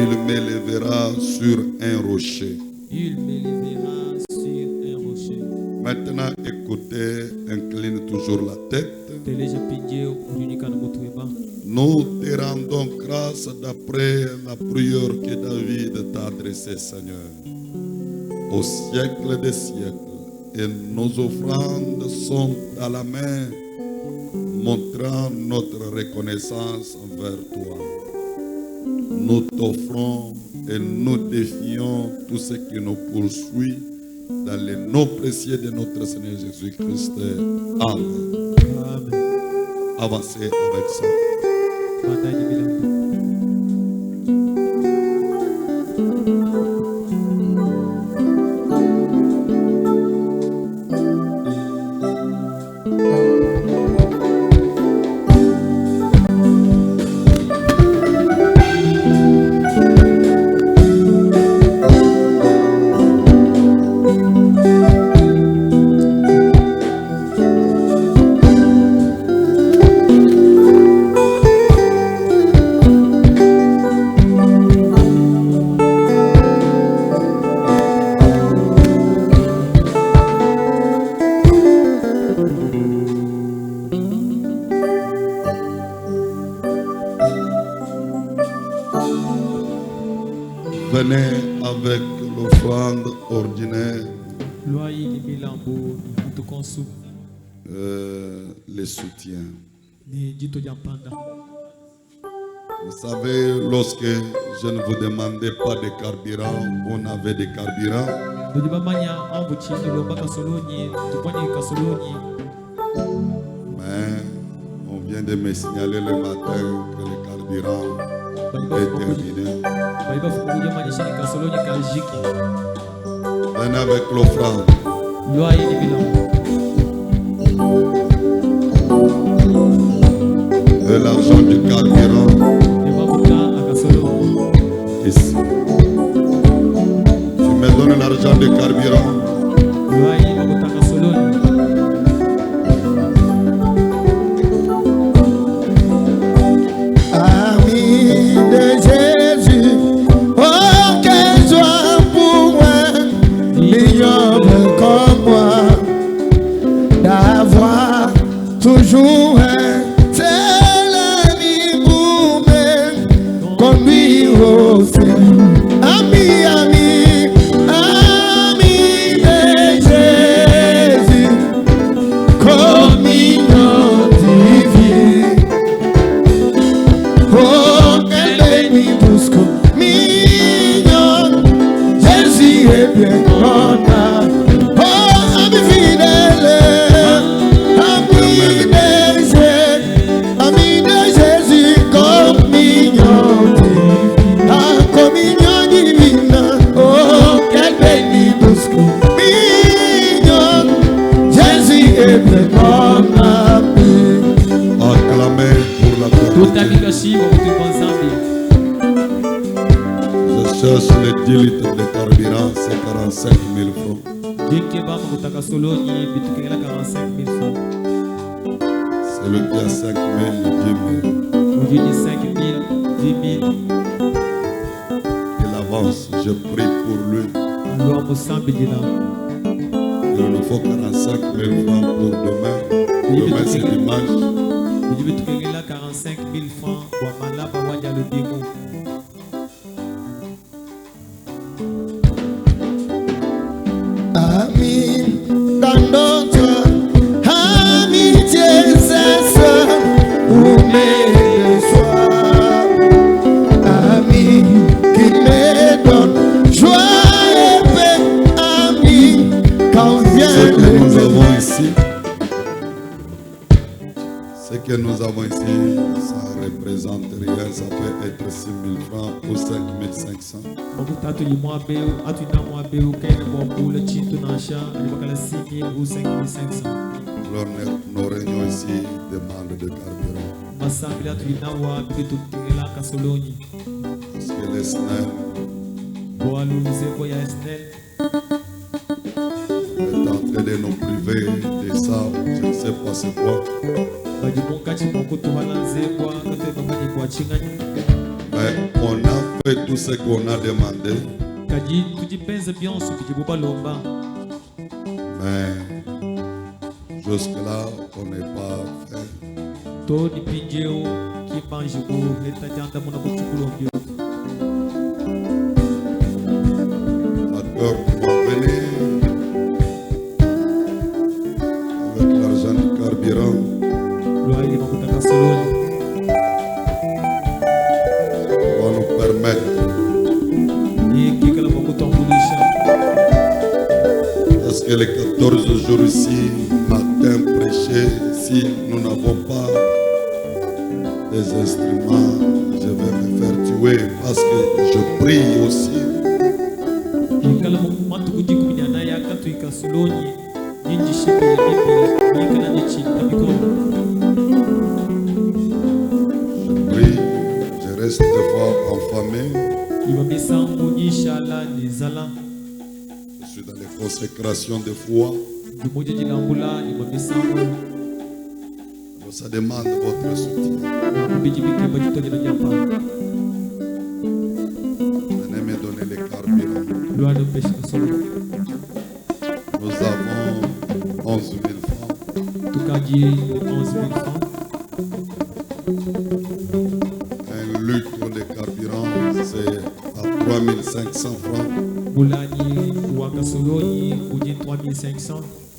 Il m'élèvera sur un rocher. Il m'élèvera sur un rocher. Maintenant, écoutez, incline toujours la tête. Teleja pinje ulinika na moto eba. Nous te rendons grâce d'après la prière que David t'a adressée, Seigneur, au siècle des siècles. Et nos offrandes sont à la main, montrant notre reconnaissance envers toi. Nous t'offrons et nous défions tout ce qui nous poursuit dans le nom précieux de notre Seigneur Jésus-Christ. Amen. Amen. Avancez avec ça. Bandai bilang. Venez avec l'offrande ordinaire, Loyi ni milambo ni kutukonsu les soutiens. ni jito jampanda. Vous savez, lorsque je ne vous demandais pas de carburant, on avait des carburants. Dodi bamanya ambu chini lomba kasolonyi tupanye kasolonyi. Mais on vient de me signaler le matin que le carburant est terminé. Baiba fukuja manyesha ni kasolonyi kajiki. Venez avec l'offrande. Loyi ni milambo. Et l'argent du carburant Ni mabuka akasolonyi. ici. Tu me donnes l'argent du carburant. Loyi mabuka akasolonyi. Ami de Jésus, oh quelle joie pour moi, meilleur comme moi, d'avoir toujours un tel ami pour me conduire au ciel. Ami, ami, ami de Jésus, communion divine. Oh, quel béni busco mignon, Jésus est bien content. Oh, ami fidèle, ami de Jésus, communion divine, ah, communion divine. Oh, quel béni busco mignon, Jésus est bien content. Acclamez Je cherche les 10 litres de carburant, c'est 45 000 francs. Celui qui a 5 000, 10 000. 5 000, 10 000. Il avance, je prie pour lui. Il nous faut 45 000 francs pour demain. Demain c'est dimanche. 45 000 francs. Amis, dans notre amitié, c'est ça, où mes soirs. Amis, qui me donne joie et paix. Amis, quand vient Ce que le nous avons ici, ce que nous avons ici, ça représente rien, ça peut être 6 000 francs ou 5 500. Alors nos réunions ici demandent de carburant. Parce que les SNEL est en train de nous priver de ça, je ne sais pas c'est quoi. Mais on a fait tout ce qu'on a demandé. Mais jusque-là, on n'est pas fait. D'accord, on va venir avec l'argent du carburant. On va nous permettre. Parce que les 14 jours ici, matin prêché, si nous n'avons pas des instruments, je vais me faire tuer parce que je prie aussi. Je prie, je reste des fois enfamé. Je suis dans les consécrations de foi. Ça demande votre soutien. Venez me donner les carburants. Nous avons 11 000 francs. Un litre de carburant, c'est à 3 500 francs.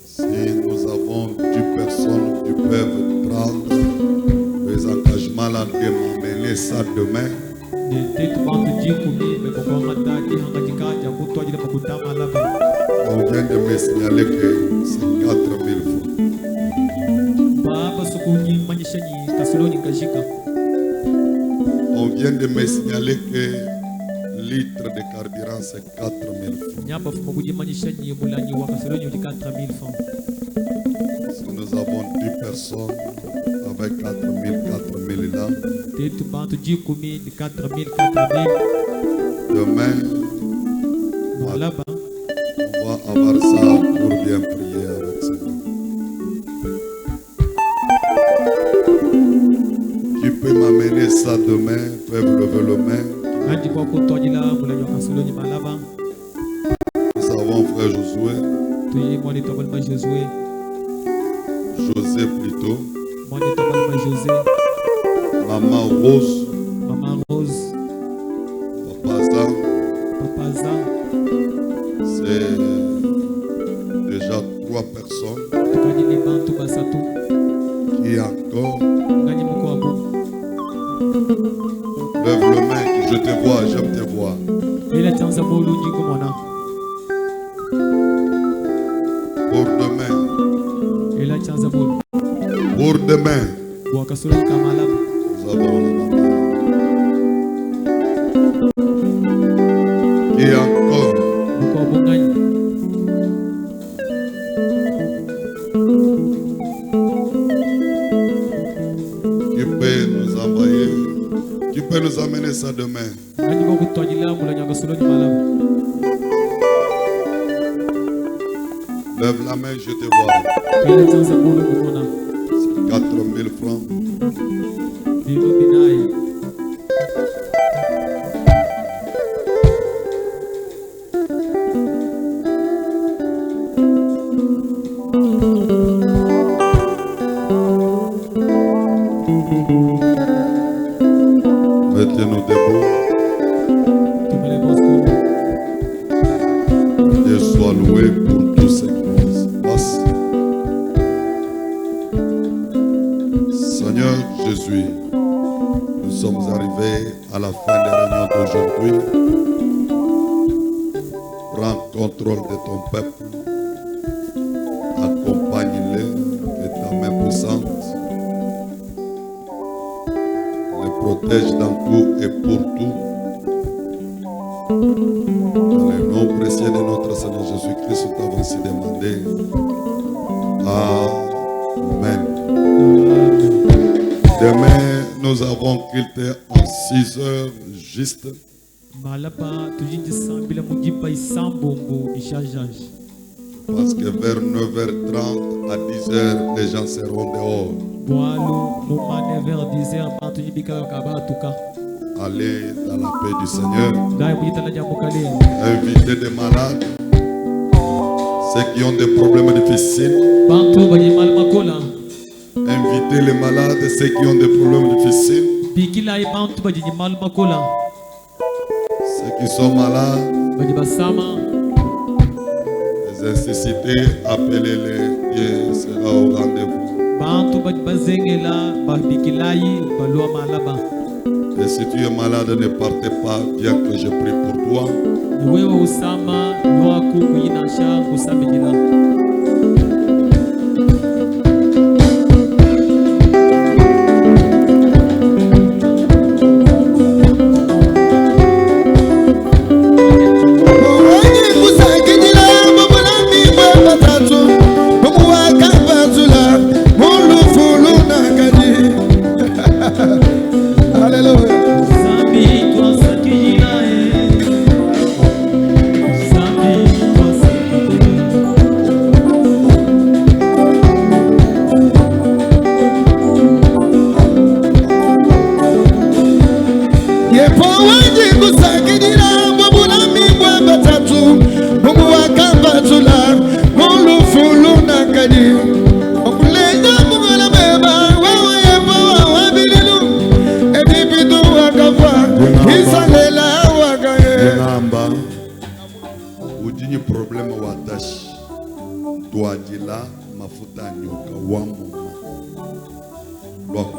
Si nous avons 10 personnes qui peuvent prendre les engagements là de m'emmener ça demain, on vient de me signaler que c'est 4 000 francs. On vient de me signaler que litre de carburant c'est 4 000 francs. Si nous avons 10 personnes avec 4 000 là, demain on va avoir ça pour bien prier avec ça. Qui peut m'amener ça demain, peuvent lever le main. Nous avons frère Josué. José plutôt. Maman Rose. Papa Zan. C'est déjà 3 personnes. Qui encore? Lève le main, je te vois, j'aime te voir. Pour demain. Pour demain. Nous avons la maman. Qui encore? Qui peut nous envoyer ça demain. Lève la main, je te vois. 4000 francs. Mettez-nous debout. Dieu soit loué pour tout ce qui se passe. Seigneur Jésus, nous sommes arrivés à la fin de la réunion d'aujourd'hui. Prends contrôle de ton peuple. Accompagne-les de ta main puissante. Les protège dans tout et pour tout. Dans le nom précieux de notre Seigneur Jésus-Christ, nous t'avons ainsi demandé. Amen. Demain, nous avons quitté en 6 heures juste. Parce que vers 9h30 à 10h, les gens seront dehors. Allez dans la paix du Seigneur. Invitez des malades, ceux qui ont des problèmes difficiles. Invitez les malades, ceux qui ont des problèmes difficiles. Ceux qui sont malades, les nécessités, appelez-les, Dieu sera au rendez-vous. Et si tu es malade, ne partez pas, viens que je prie pour toi. Udini problème watashi doadila mafuta nyoka wa mama.